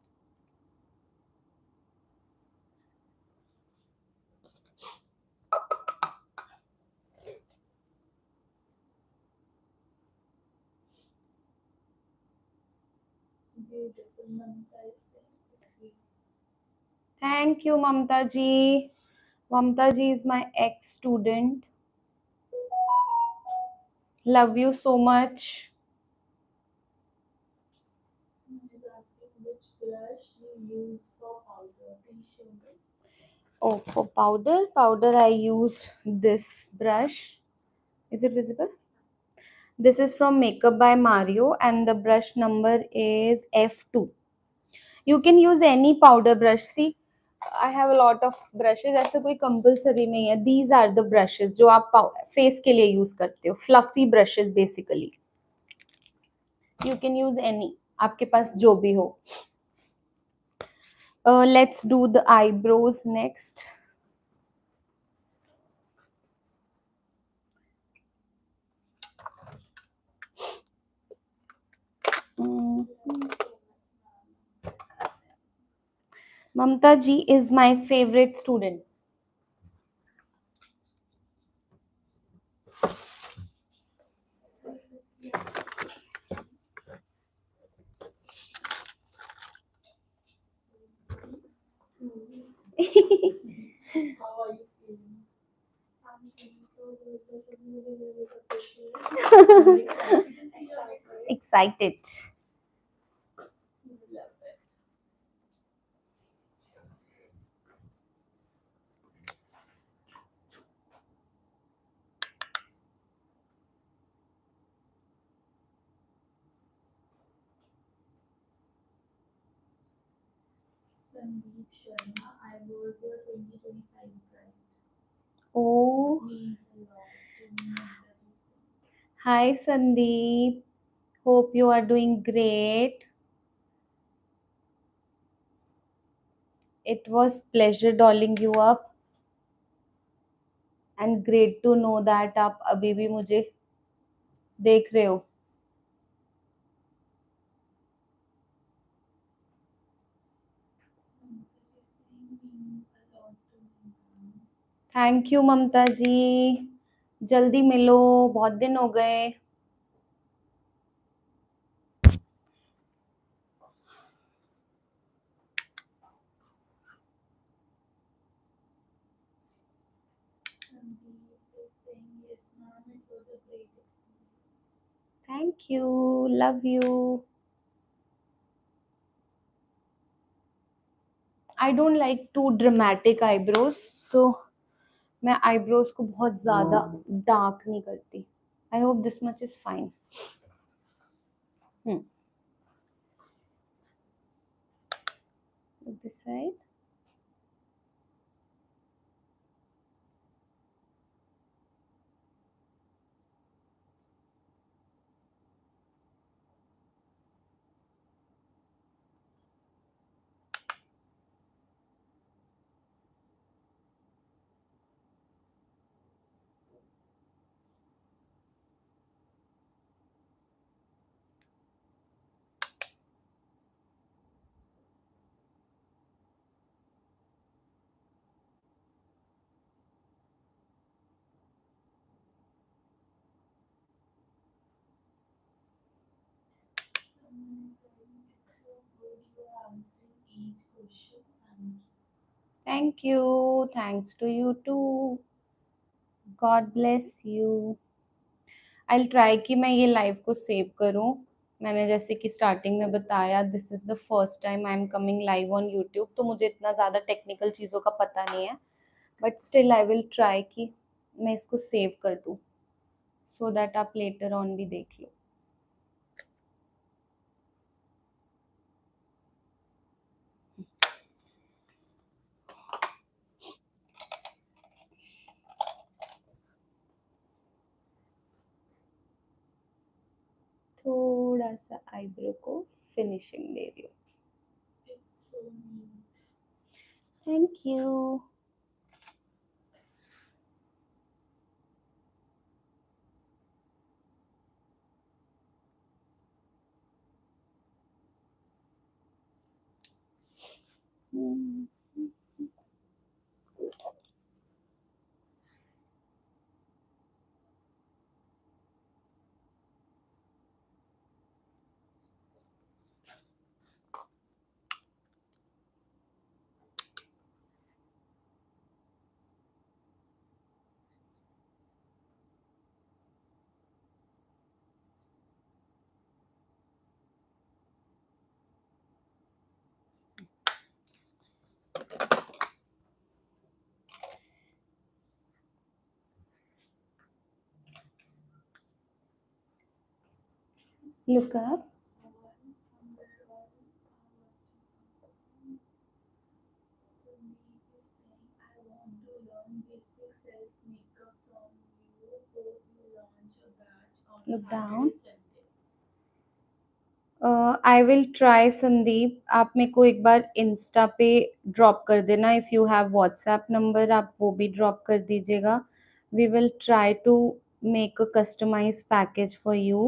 Beautiful. Mamta is saying it's sweet. Thank you, Mamta ji. Mamta ji is my ex-student. Love you so much. Someone is asking which blush you use for powder. Please show me. Oh, for powder, I used this brush. Is it visible? This is from Makeup by Mario, and the brush number is F2. You can use any powder brush. See, I have a lot of brushes. ऐसा कोई compulsory नहीं है. These are the brushes जो आप face के लिए use करते हो. Fluffy brushes basically. You can use any. आपके पास जो भी हो. Let's do the eyebrows next. Mm. Mamta ji is my favorite student. How are you feeling? I'm feeling so good. This is really, really appreciate. Excited. You will love it. Sandeep Sharma, I was your 2025 bride. Oh, Means a lot to me and everything. hi Sandeep. Hope you are doing great. It was pleasure dolling you up and great to know that आप अभी भी मुझे देख रहे हो. Mamta is saying means a lot to me. Thank you Mamta ji. जल्दी मिलो, बहुत दिन हो गए. Sandeep is saying yes, ma'am. It was a great experience. Thank you. Love you. I don't like too dramatic eyebrows, तो मैं आईब्रोज को बहुत ज्यादा डार्क नहीं करती. I hope this much is fine. This side. It's so good you are answering each question. Thank you. Thanks to you too. God bless you. I'll try कि मैं ये लाइव को सेव करूं. मैंने जैसे कि स्टार्टिंग में बताया, this is the first time I am coming live on YouTube, तो मुझे इतना ज़्यादा टेक्निकल चीज़ों का पता नहीं है, but still I will try कि मैं इसको सेव कर दूं, सो दैट आप लेटर ऑन भी देख लो. थोड़ा सा आईब्रो को फिनिशिंग दे रही हूँ. It's so neat. Thank you. Look up. Look down. I will try Sandeep. आप मेरे को एक बार इंस्टा पे ड्रॉप कर देना. If you have WhatsApp number, आप वो भी ड्रॉप कर दीजिएगा. We will try to make a customise package for you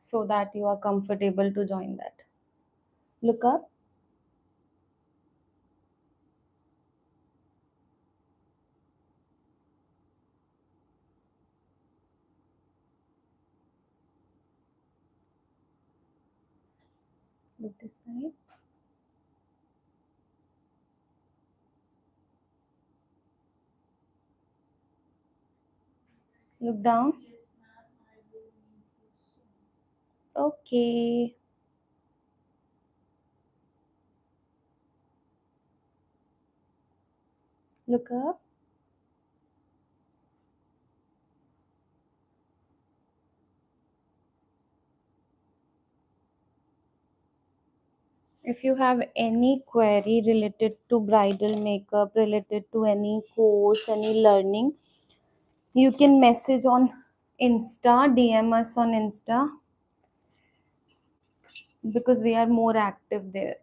so that you are comfortable to join that. Look up. Look this side. Look down. Yes, ma'am, I will meet you soon. Okay. Look up. If you have any query related to bridal makeup, related to any course, any learning, you can message on Insta, DM us on Insta because we are more active there.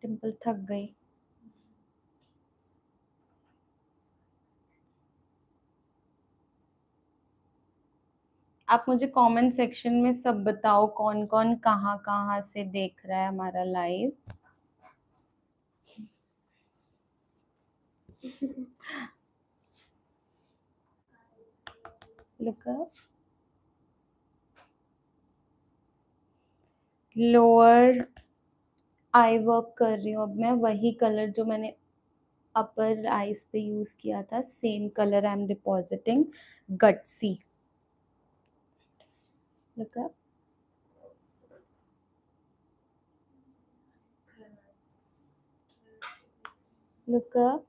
Dimple थक गई. आप मुझे comment section में सब बताओ कौन कौन कहाँ कहाँ से देख रहा है हमारा live. Look up. Lower I work कर रही हूँ अब मैं. वही कलर जो मैंने अपर आईज पे यूज किया था, same colour I am depositing. Gutsy. Look up. Look up.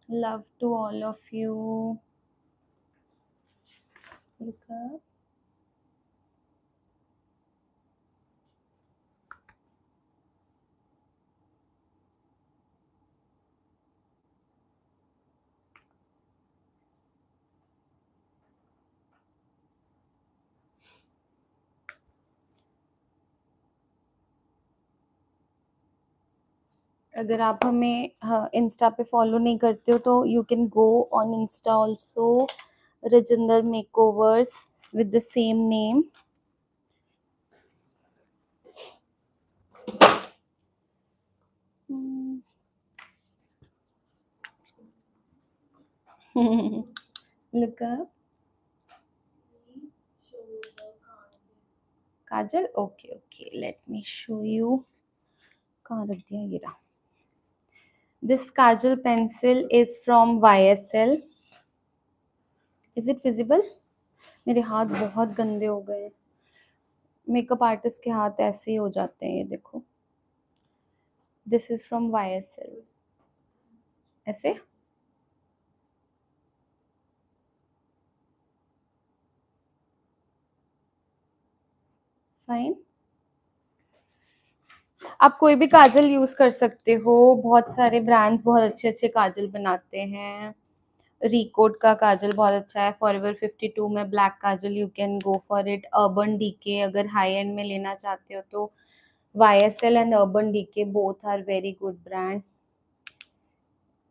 Love to all of you. Look up. अगर आप हमें इंस्टा पे फॉलो नहीं करते हो तो you can go on Insta also. Rajinder makeovers with the same name. Look up. show the card. Kajal. Okay, okay. Let me show you. कहाँ रख दिया ये रहा. This Kajal pencil is from YSL. Is it visible? मेरे हाथ बहुत गंदे हो गए. मेकअप आर्टिस्ट के हाथ ऐसे ही हो जाते हैं, ये देखो. This is from YSL. ऐसे. फाइन. आप कोई भी काजल यूज कर सकते हो. बहुत सारे ब्रांड्स बहुत अच्छे अच्छे काजल बनाते हैं. रिकोड का काजल बहुत अच्छा है. फॉरएवर 52 में black kajal, you can go for it. Urban Decay अगर हाई एंड में लेना चाहते हो तो YSL and Urban Decay both are very good brand.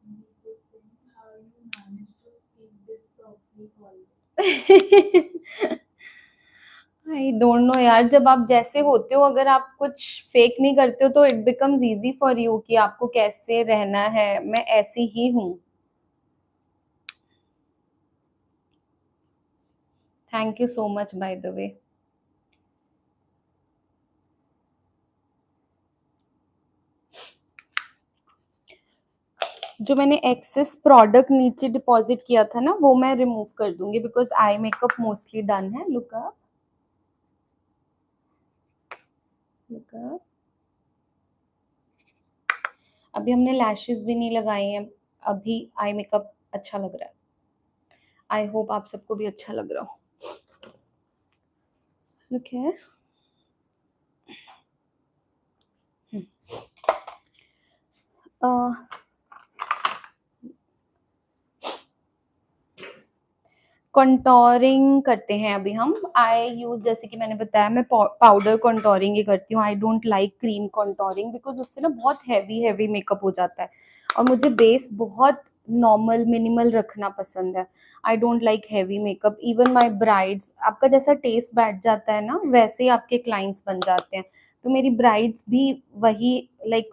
People saying how you manage to speak this softly always. I don't know यार. जब आप जैसे होते हो, अगर आप कुछ फेक नहीं करते हो तो it becomes easy for you कि आपको कैसे रहना है. मैं ऐसी ही हूँ. Thank you so much bye the वे. जो मैंने एक्सेस प्रोडक्ट नीचे डिपॉजिट किया था ना, वो मैं रिमूव कर दूंगी because I makeup mostly done है. Look up. Look up. अभी हमने लैशेस भी नहीं लगाई हैं. अभी आई मेकअप अच्छा लग रहा है. आई होप आप सबको भी अच्छा लग रहा हो. लुक है. कंटोरिंग करते हैं अभी हम. आई यूज, जैसे कि मैंने बताया, मैं पाउडर कंटोरिंग ही करती हूँ. आई don't like cream contouring because उससे ना बहुत हैवी हैवी मेकअप हो जाता है. और मुझे बेस बहुत नॉर्मल मिनिमल रखना पसंद है. आई don't like heavy makeup. Even my brides, आपका जैसा टेस्ट बैठ जाता है ना, वैसे ही आपके क्लाइंट्स बन जाते हैं. तो मेरी ब्राइड्स भी वही लाइक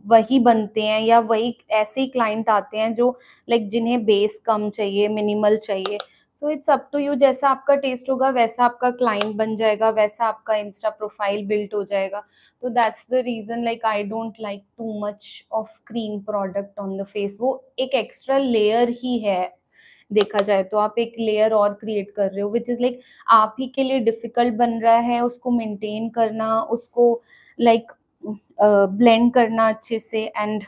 वही बनते हैं, या वही ऐसे ही क्लाइंट आते हैं जो लाइक जिन्हें बेस कम चाहिए, मिनिमल चाहिए. So it's up to you. जैसा आपका टेस्ट होगा वैसा आपका क्लाइंट बन जाएगा, वैसा आपका इंस्टा प्रोफाइल बिल्ड हो जाएगा. तो that's the reason like I don't like too much of cream product on the face. वो एक एक्स्ट्रा लेयर ही है. देखा जाए तो आप एक लेयर और क्रिएट कर रहे हो विच इज लाइक आप ही के लिए डिफिकल्ट बन रहा है उसको मेंटेन करना, उसको लाइक ब्लेंड करना अच्छे से. एंड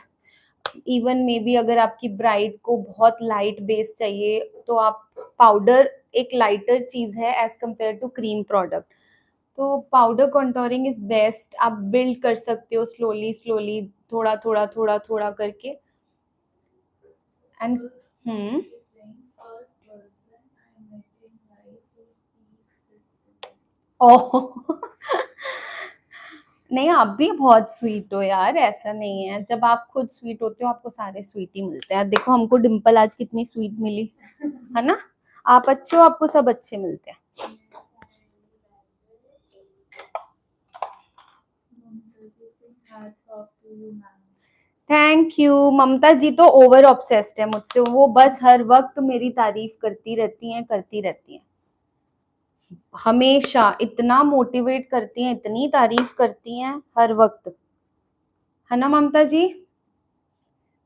इवन मे बी अगर आपकी ब्राइड को बहुत लाइट बेस चाहिए तो आप पाउडर एक लाइटर चीज है as compare to cream product. तो पाउडर कंटोरिंग इज बेस्ट. आप बिल्ड कर सकते हो स्लोली स्लोली, थोड़ा थोड़ा थोड़ा थोड़ा करके. And Is saying first person I met in life who speaks this way. ओह. नहीं, आप भी बहुत स्वीट हो यार. ऐसा नहीं है. जब आप खुद स्वीट होते हो आपको सारे स्वीट ही मिलते हैं. देखो हमको डिम्पल आज कितनी स्वीट मिली है ना. आप अच्छे हो, आपको सब अच्छे मिलते हैं. Hats off to you, ma'am. Thank you. Mamta ji तो ओवर ऑब्सेस्ड है मुझसे. वो बस हर वक्त मेरी तारीफ करती रहती हैं, करती रहती हैं. हमेशा इतना मोटिवेट करती हैं, इतनी तारीफ करती हैं हर वक्त. है ना Mamta ji.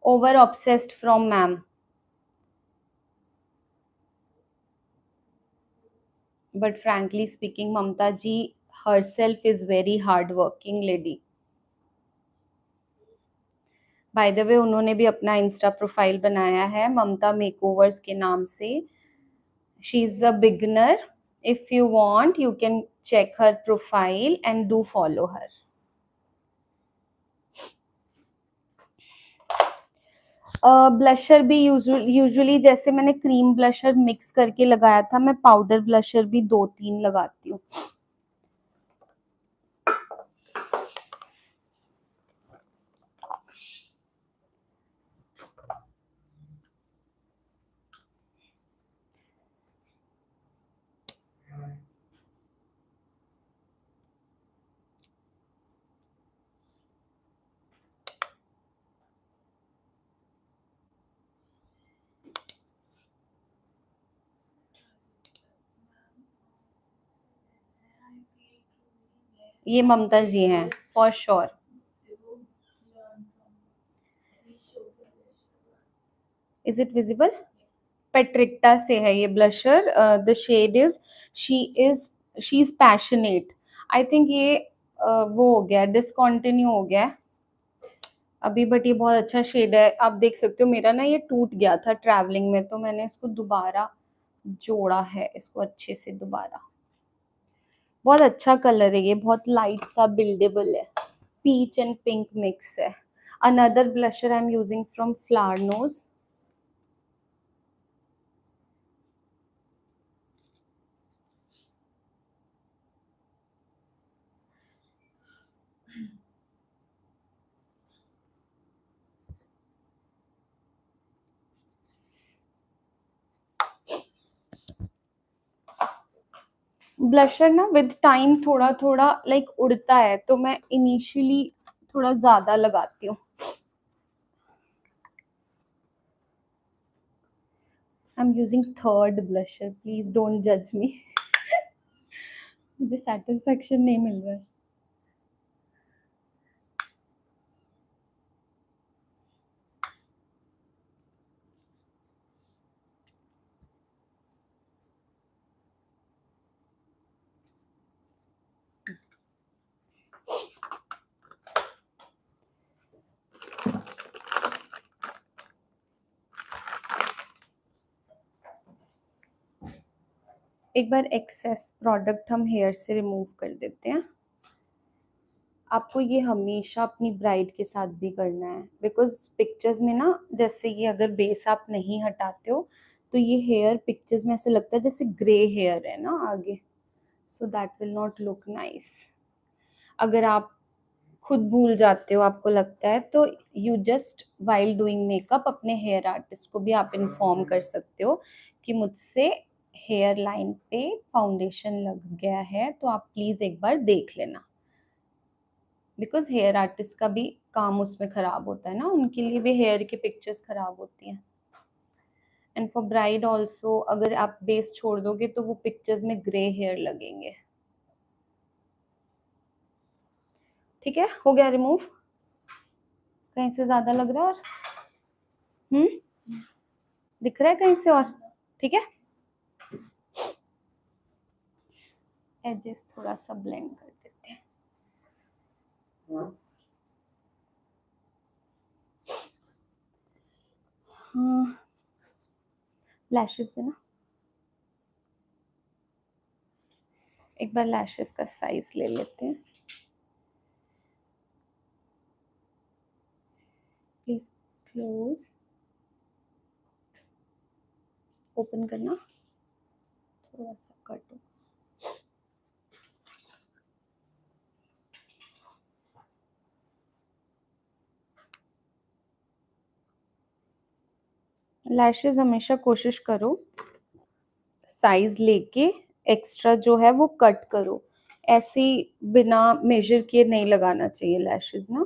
Over obsessed from ma'am. But frankly speaking Mamta ji herself is very hard working lady. By the way उन्होंने भी अपना इंस्टा प्रोफाइल बनाया है ममता मेकओवर्स के नाम से. She is a beginner. If you want you can check her profile and do follow her. Blusher भी usually जैसे मैंने क्रीम ब्लशर मिक्स करके लगाया था, मैं पाउडर ब्लशर भी 2-3 लगाती हूँ. ये ममता जी हैं for sure. Is it visible? Patrick Ta से है ये blusher. The shade is she is she is passionate. I think ये वो हो गया, डिसकंटिन्यू हो गया है अभी, बट ये बहुत अच्छा शेड है. आप देख सकते हो मेरा ना ये टूट गया था ट्रैवलिंग में, तो मैंने इसको दोबारा जोड़ा है इसको अच्छे से दोबारा. बहुत अच्छा कलर है ये, बहुत लाइट सा बिल्डेबल है. पीच एंड पिंक मिक्स है. Another blusher I am using from Flower Knows. Blusher ना विद टाइम थोड़ा थोड़ा लाइक उड़ता है, तो मैं इनिशियली थोड़ा ज्यादा लगाती हूँ. आई am using third blusher, please don't जज मी. मुझे सेटिस्फेक्शन नहीं मिल रहा है. एक बार एक्सेस प्रोडक्ट हम हेयर से रिमूव कर देते हैं. आपको ये हमेशा अपनी ब्राइड के साथ भी करना है, बिकॉज पिक्चर्स में ना, जैसे ये अगर बेस आप नहीं हटाते हो तो ये हेयर पिक्चर्स में ऐसे लगता है जैसे ग्रे हेयर है ना आगे. So that will not look nice. अगर आप खुद भूल जाते हो, आपको लगता है, तो you just while doing makeup अपने हेयर आर्टिस्ट को भी आप इन्फॉर्म कर सकते हो कि मुझसे हेयर लाइन पे फाउंडेशन लग गया है, तो आप प्लीज एक बार देख लेना. बिकॉज हेयर आर्टिस्ट का भी काम उसमें खराब होता है ना, उनके लिए भी हेयर की पिक्चर्स खराब होती हैं. एंड फॉर ब्राइड ऑल्सो, अगर आप बेस छोड़ दोगे तो वो पिक्चर्स में ग्रे हेयर लगेंगे. ठीक है, हो गया रिमूव. कहीं से ज्यादा लग रहा है और दिख रहा है कहीं से और? ठीक है. एजेस थोड़ा सा ब्लेंड कर देते हैं. हाँ, लैशेस देना. एक बार लैशेस का साइज ले लेते हैं. Please close. ओपन करना. थोड़ा सा कट. लैशेस हमेशा कोशिश करो साइज लेके एक्स्ट्रा जो है वो कट करो. ऐसे ही बिना मेजर किए नहीं लगाना चाहिए लैशेस ना.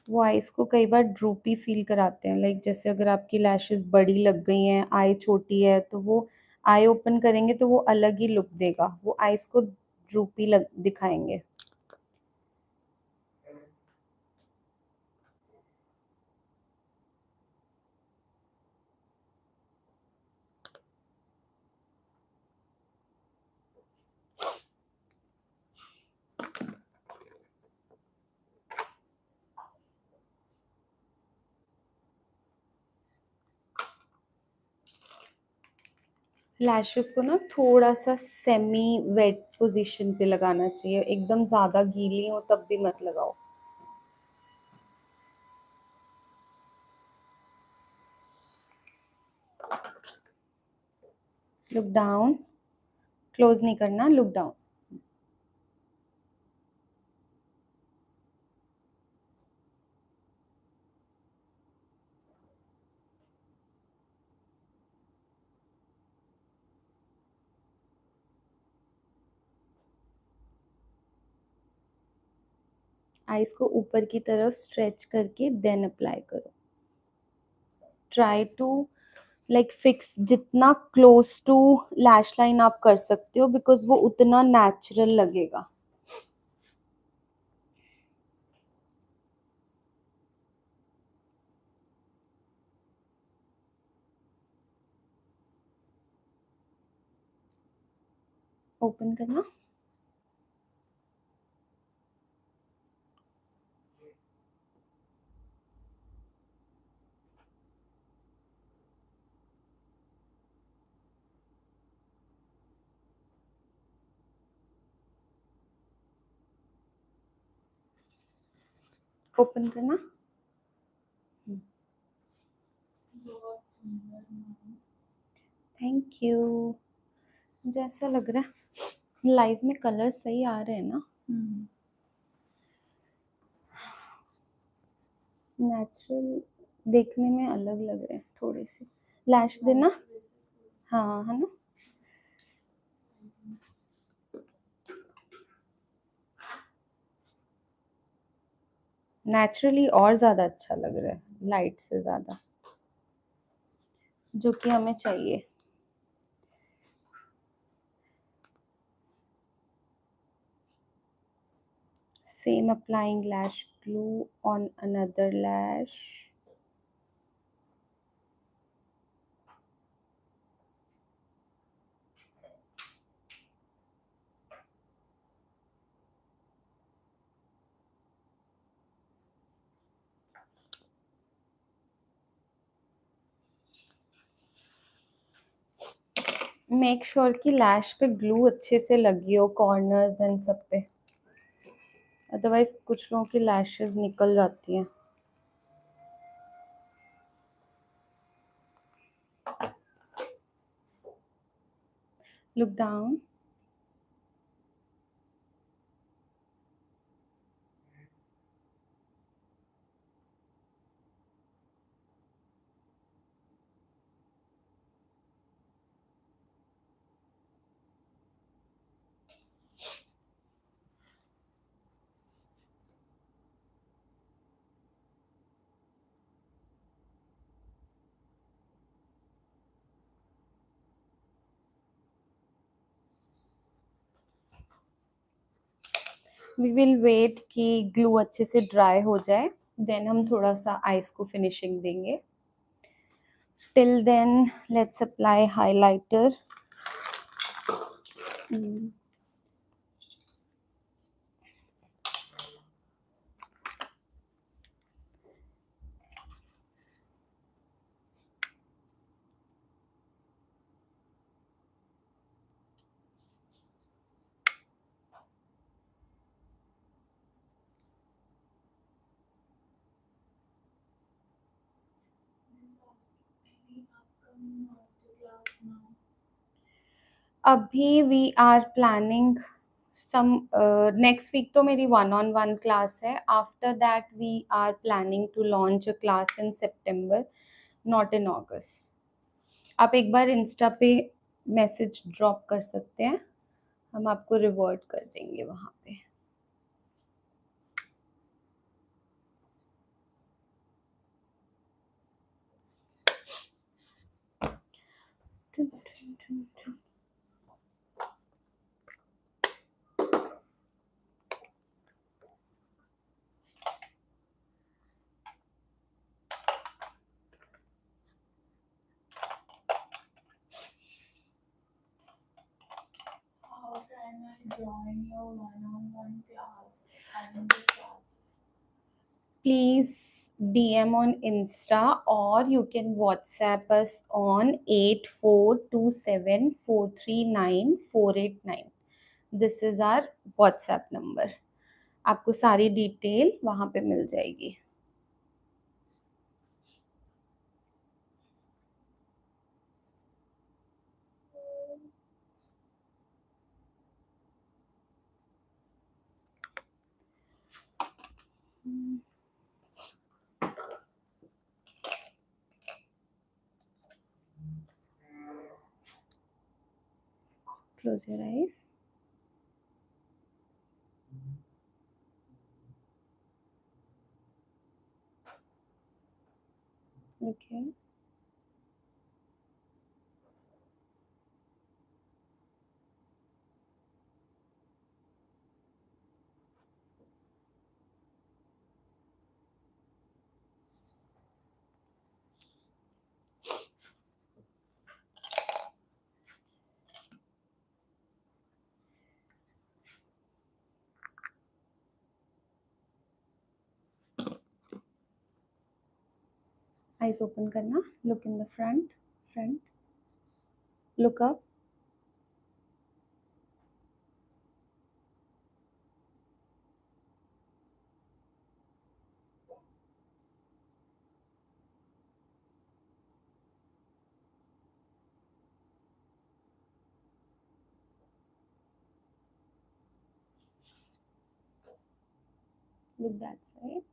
वो आईज को कई बार ड्रूपी फील कराते हैं. लाइक जैसे अगर आपकी लैशेस बड़ी लग गई हैं, आई छोटी है, तो वो आई ओपन करेंगे तो वो अलग ही लुक देगा, वो आईज को ड्रूपी लग दिखाएंगे. लैशेस को ना थोड़ा सा सेमी वेट पोजीशन पे लगाना चाहिए, एकदम ज्यादा गीली हो तब भी मत लगाओ. Look down. क्लोज नहीं करना, लुक डाउन. आईज को ऊपर की तरफ स्ट्रेच करके देन अप्लाई करो. ट्राई टू लाइक फिक्स जितना क्लोज टू लैश लाइन आप कर सकते हो, बिकॉज वो उतना नेचुरल लगेगा. ओपन करना। ओपन करना। बहुत सुंदर मैम। Thank you. मुझे ऐसा लग रहा है लाइव में कलर सही आ रहे हैं ना, नेचुरल देखने में अलग लग रहे हैं थोड़े से। लैश देना। हाँ है ना। नेचुरली और ज़्यादा अच्छा लग रहा है लाइट से ज़्यादा, जो कि हमें चाहिए। Same applying lash glue on another lash. Make sure कि लैश पे ग्लू अच्छे से लगी हो, कॉर्नर्स एंड सब पे, अदरवाइज कुछ लोगों की लैशेस निकल जाती हैं। Look down. We will wait कि ग्लू अच्छे से ड्राई हो जाए, देन हम थोड़ा सा आइस को फिनिशिंग देंगे। Till then let's apply highlighter. अभी we are planning some, next week तो मेरी 1-on-1 क्लास है। After that we are planning to launch a class in September, not in August. आप एक बार इंस्टा पे मैसेज ड्रॉप कर सकते हैं, हम आपको रिवर्ट कर देंगे वहाँ पे। How can I join your one-on-one class and the class? Please DM on Insta or you can WhatsApp us on 8427439489। This is our WhatsApp number। आपको सारी डिटेल वहाँ पे मिल जाएगी। Close your eyes। Okay। Eyes open करना, look in the front, front, look up, look that side.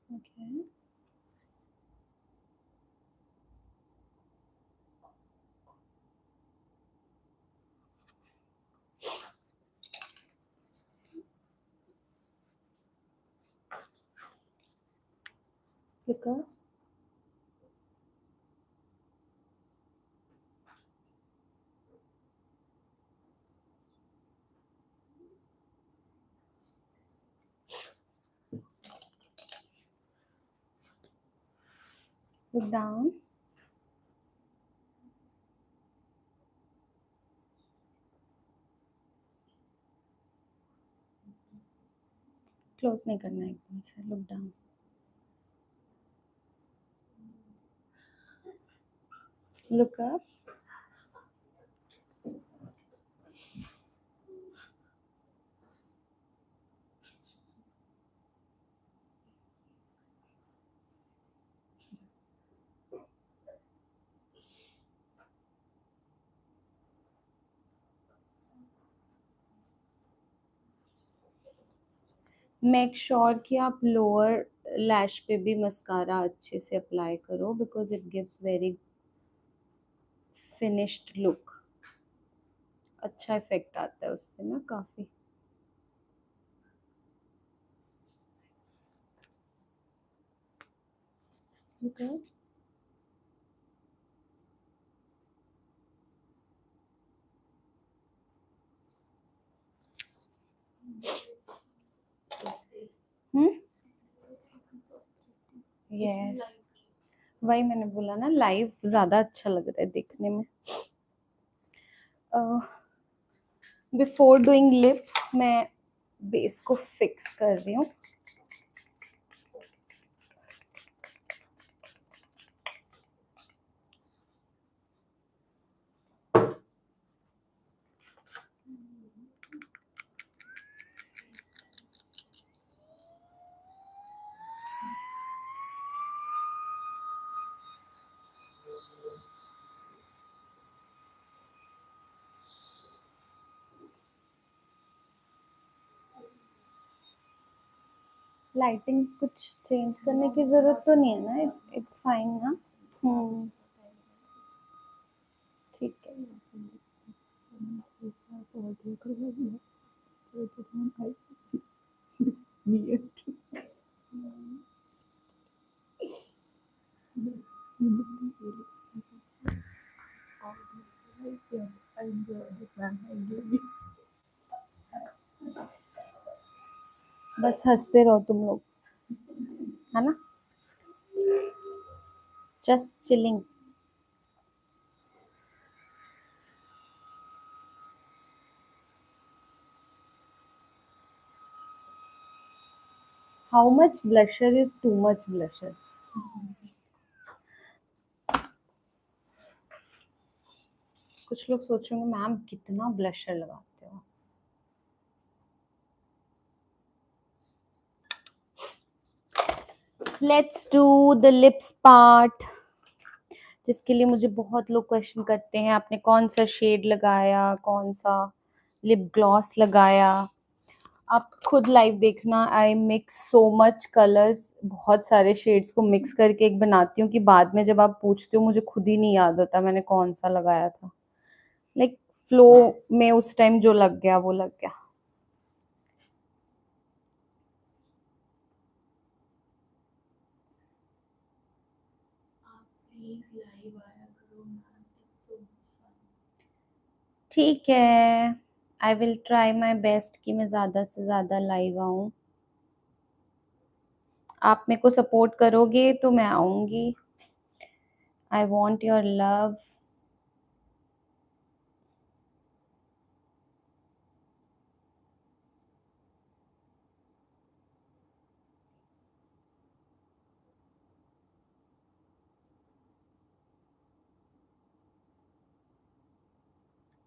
Okay. Look up. Look down. Close नहीं करना है एकदम से, look down. Look up. Make sure कि आप लोअर लैश पे भी मस्कारा अच्छे से अप्लाई करो, because it gives very finished look. अच्छा इफेक्ट आता है उससे ना काफी. Okay. हम्म. यस, वही मैंने बोला ना, लाइव ज्यादा अच्छा लग रहा है देखने में. बिफोर डूइंग लिप्स मैं बेस को फिक्स कर रही हूँ. लाइटिंग कुछ चेंज करने की जरूरत तो नहीं है ना, इट्स फाइन ना. हम्म. ठीक है. बस हंसते रहो तुम लोग, है ना. Just chilling. How much blusher is too much blusher. कुछ लोग सोच रहे होंगे मैम कितना ब्लशर लगाते हो. Let's do the lips part, जिसके लिए मुझे बहुत लोग क्वेश्चन करते हैं आपने कौन सा शेड लगाया, कौन सा लिप ग्लॉस लगाया. आप खुद लाइव देखना. आई मिक्स सो मच कलर्स, बहुत सारे शेड्स को मिक्स करके एक बनाती हूँ कि बाद में जब आप पूछते हो मुझे खुद ही नहीं याद होता मैंने कौन सा लगाया था. लाइक फ्लो में उस टाइम जो लग गया वो लग गया. आप प्लीज लाइव आया करो ma'am, it's so much fun. ठीक है, I will try my best कि मैं ज़्यादा से ज़्यादा लाइव आऊँ. आप मेरे को सपोर्ट करोगे तो मैं आऊंगी. I want your love.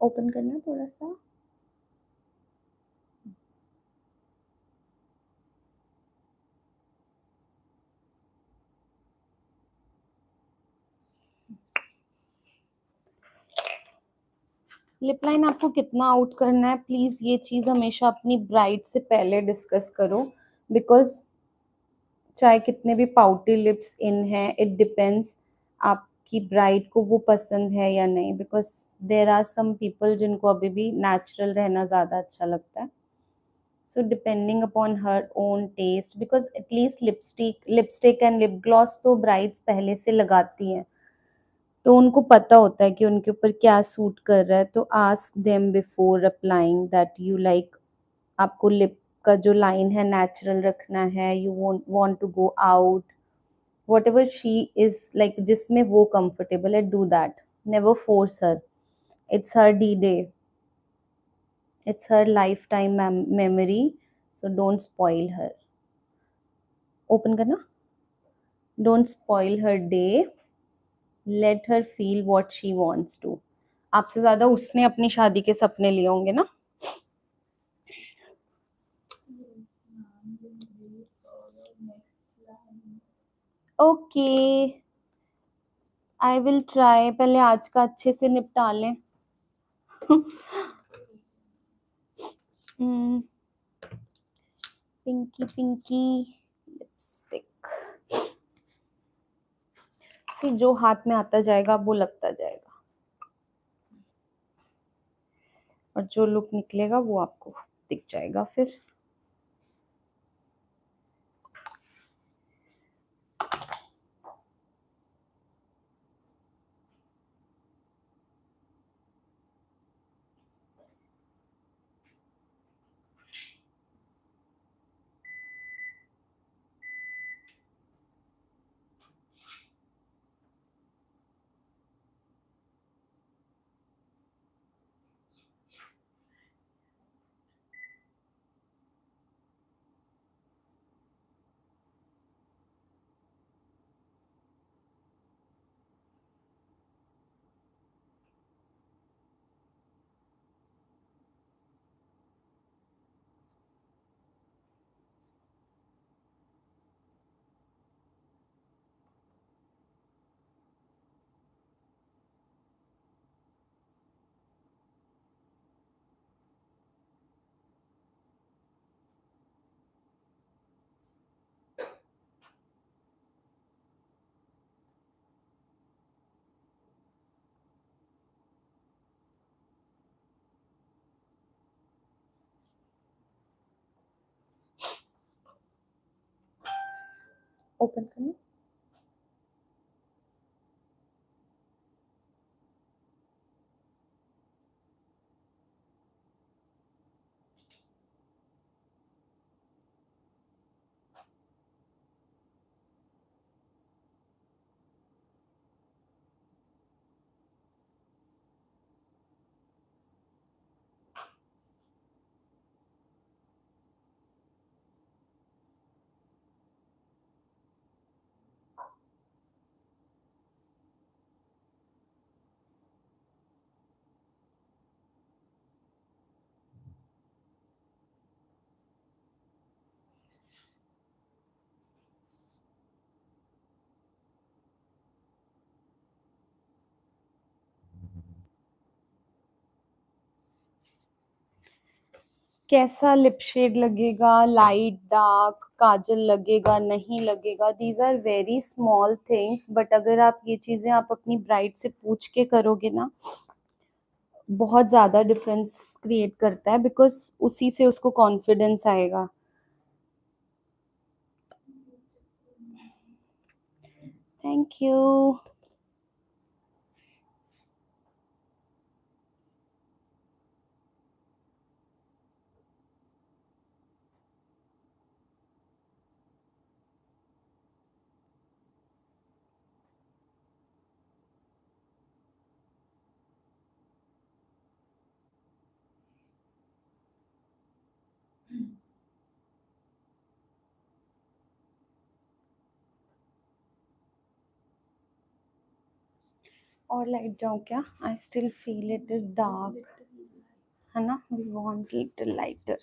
Open करना थोड़ा सा. लिप लाइन आपको कितना आउट करना है, प्लीज ये चीज हमेशा अपनी ब्राइड से पहले डिस्कस करो. बिकॉज चाहे कितने भी पाउटी लिप्स इन है, इट डिपेंड्स आपकी ब्राइड को वो पसंद है या नहीं. Because there are some people जिनको अभी भी नेचुरल रहना ज़्यादा अच्छा लगता है. So depending upon her own taste, because at least lipstick and lip gloss तो ब्राइड्स पहले से लगाती हैं, तो उनको पता होता है कि उनके ऊपर क्या सूट कर रहा है. तो ask them before applying that you like, आपको लिप का जो लाइन है नेचुरल रखना है, you want to go out, whatever she is like, जिसमें वो comfortable है, do that. Never force her. It's her D-Day. It's her lifetime memory. So don't spoil her. Open करना. Don't spoil her day. Let her feel what she wants to. आपसे ज्यादा उसने अपनी शादी के सपने लिए होंगे ना. Yes, ma'am. We'll wait for the next line. Okay, I will try. पहले आज का अच्छे से निपटा लें. पिंकी पिंकी लिपस्टिक. फिर जो हाथ में आता जाएगा वो लगता जाएगा, और जो लुक निकलेगा वो आपको दिख जाएगा फिर. ओपन करना. कैसा लिप शेड लगेगा, लाइट डार्क काजल लगेगा नहीं लगेगा, these are very small things. But अगर आप ये चीजें आप अपनी ब्राइड से पूछ के करोगे ना, बहुत ज्यादा डिफरेंस क्रिएट करता है. बिकॉज उसी से उसको कॉन्फिडेंस आएगा. Thank you. और लाइट जाऊं क्या? I still feel it is dark, है ना? We want little lighter.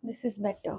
This is better.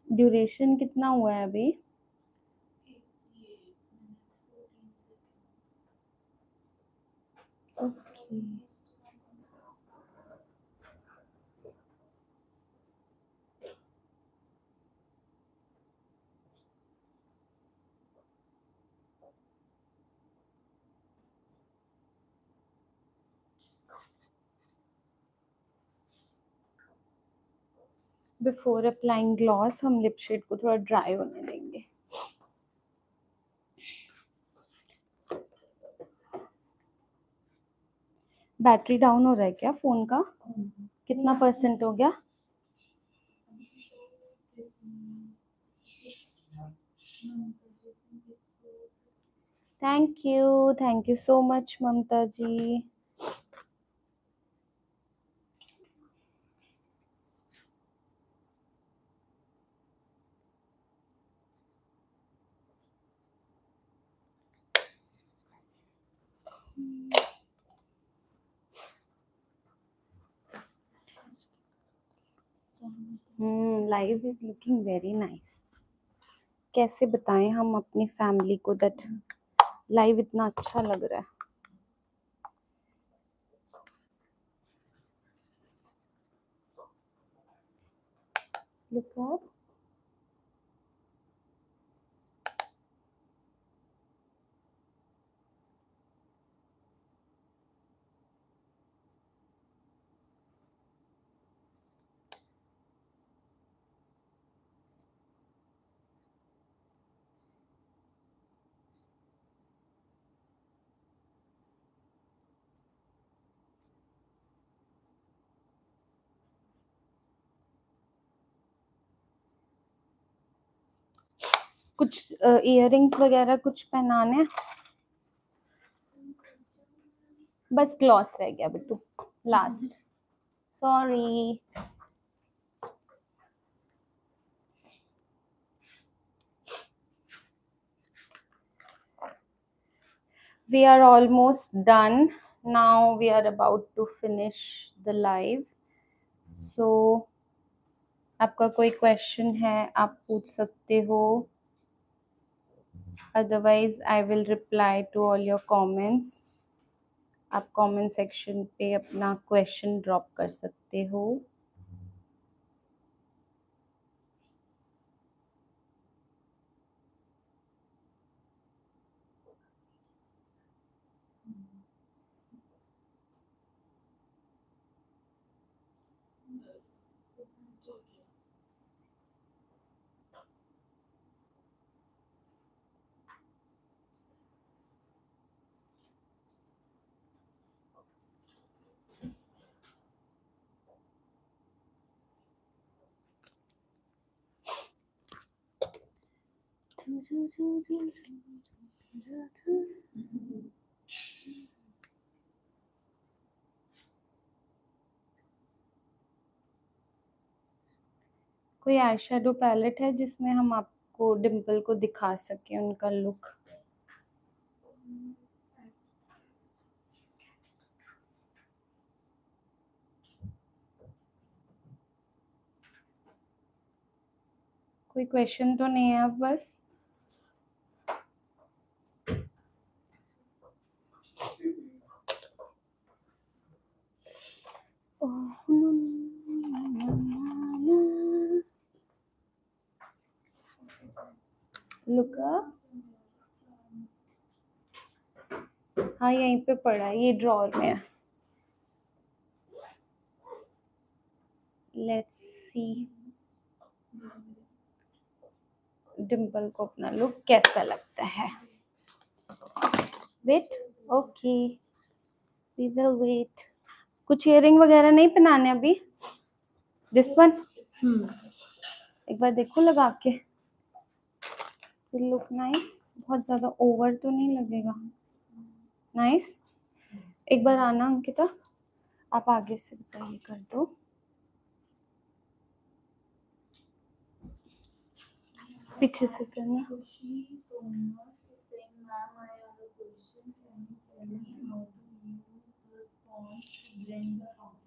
Duration कितना हुआ है अभी? 88 minutes 14 seconds. Okay. Before applying gloss हम लिप शेड को थोड़ा ड्राई होने देंगे. बैटरी डाउन हो रहा है क्या फोन का? कितना परसेंट हो गया? Thank you so much Mamta ji. Live is looking very nice. कैसे बताएं हम अपनी फैमिली को दैट लाइव इतना अच्छा लग रहा है. Look up. कुछ इयररिंग्स वगैरह कुछ पहनाने हैं? बस ग्लॉस रह गया Bittu last. Sorry. We are almost done. Now we are about to finish the live. So आपका कोई क्वेश्चन है आप पूछ सकते हो. Otherwise I will reply to all your comments. आप कमेंट सेक्शन पे अपना क्वेश्चन ड्रॉप कर सकते हो. कोई आई शेडो पैलेट है जिसमें हम आपको डिम्पल को दिखा सकें उनका लुक? कोई क्वेश्चन तो नहीं है अब बस? Look up. हाँ यहीं पे पड़ा है, ये ड्रॉर में है। लेट्स सी डिम्पल को अपना लुक कैसा लगता है। Wait, okay, we will wait. कुछ इयरिंग वगैरह नहीं पहनाने अभी? दिस वन एक बार देखो लगा के, लुक नाइस। बहुत ज्यादा ओवर तो नहीं लगेगा? नाइस। एक बार आना अंकिता, आप आगे से बेटा ये कर दो। पीछे से करना। Kushi Tomar is saying, "Ma'am, I have a question. Can you tell me how to use the sponge to blend the foundation?"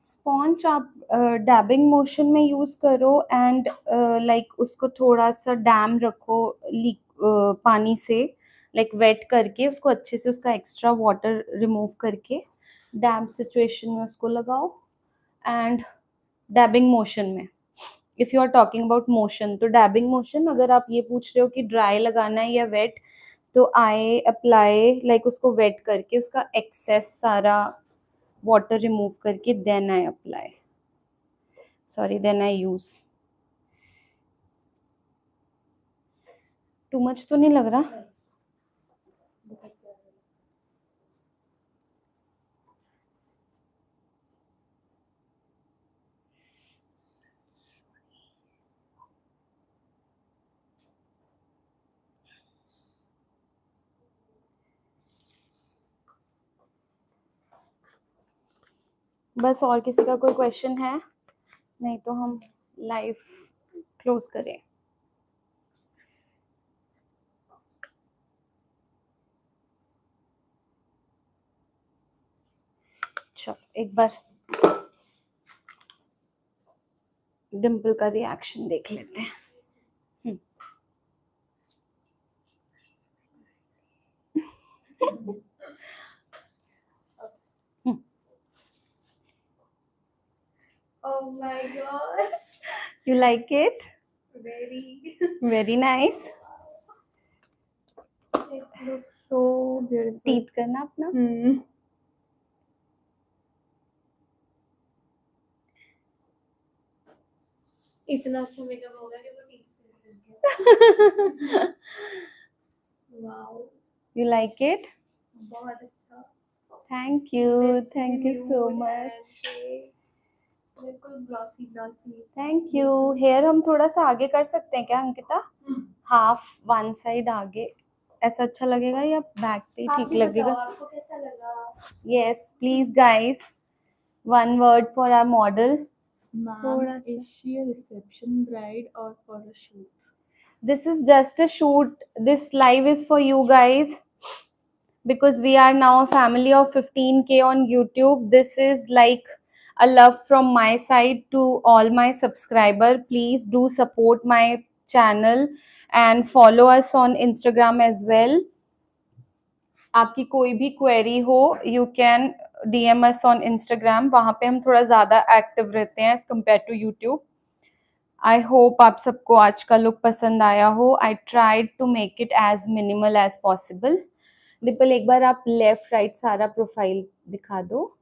Sponge आप डैबिंग मोशन में यूज करो एंड लाइक उसको थोड़ा सा डैम रखो लीक पानी से, लाइक वेट करके उसको अच्छे से, उसका एक्स्ट्रा वाटर रिमूव करके डैम सिचुएशन में उसको लगाओ। एंड डैबिंग मोशन में, if you are talking about motion, तो डैबिंग मोशन, अगर आप ये पूछ रहे हो कि ड्राई लगाना है या वेट, तो आई अप्लाई लाइक उसको वेट करके उसका एक्सेस सारा वाटर रिमूव करके then I apply, sorry then I use. Too much तो नहीं लग रहा? बस, और किसी का कोई क्वेश्चन है? नहीं तो हम लाइव क्लोज करें। चलो एक बार डिम्पल का रिएक्शन देख लेते हैं। Oh my god, You like it? very. Very nice. It looks so beautiful. Teeth करना अपना। इतना अच्छा मेकअप होगा कि वो टीथ कर वाओ, You like it? बहुत अच्छा। Thank you. Lips Thank you so renewed much. and face बिल्कुल glossy glossy. Thank you. Hair हम थोड़ा सा आगे कर सकते हैं क्या अंकिता? हाफ वन साइड आगे, ऐसा अच्छा लगेगा या बैक पे आप ठीक भी लगेगा? बताओ आपको कैसा लगा? Yes please guys, one word for our model. थोड़ा मैम, सा। Is she a reception bride और for a shoot? This is just a shoot. This live is for you guys because we are now a family of 15K on YouTube. This is like a love from my side to all my subscriber. Please do support my channel and follow us on Instagram as well. आपकी कोई भी query हो, you can DM us on Instagram. वहाँ पे हम थोड़ा ज़्यादा active रहते हैं as compare to YouTube. I hope आप सबको आज का लुक पसंद आया हो। I tried to make it as minimal as possible. Dimple एक बार आप लेफ्ट राइट सारा प्रोफाइल दिखा दो।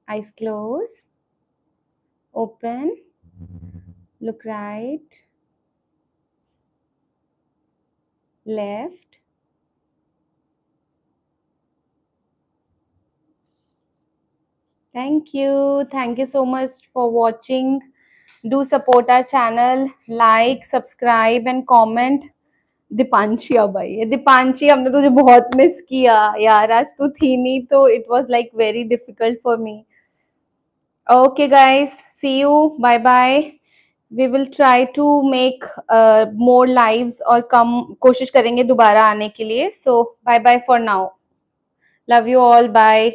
Eyes close, open, look right, left, thank you so much for watching. Do support our channel, like, subscribe and comment. Deepanshi अब आई है। दीपांशी, हमने तुझे बहुत मिस किया यार, आज तू थी नहीं तो it was like very difficult for me. Okay guys, see you, bye bye. We will try to make more lives और कम कोशिश करेंगे दोबारा आने के लिए। So bye bye for now, love you all, bye.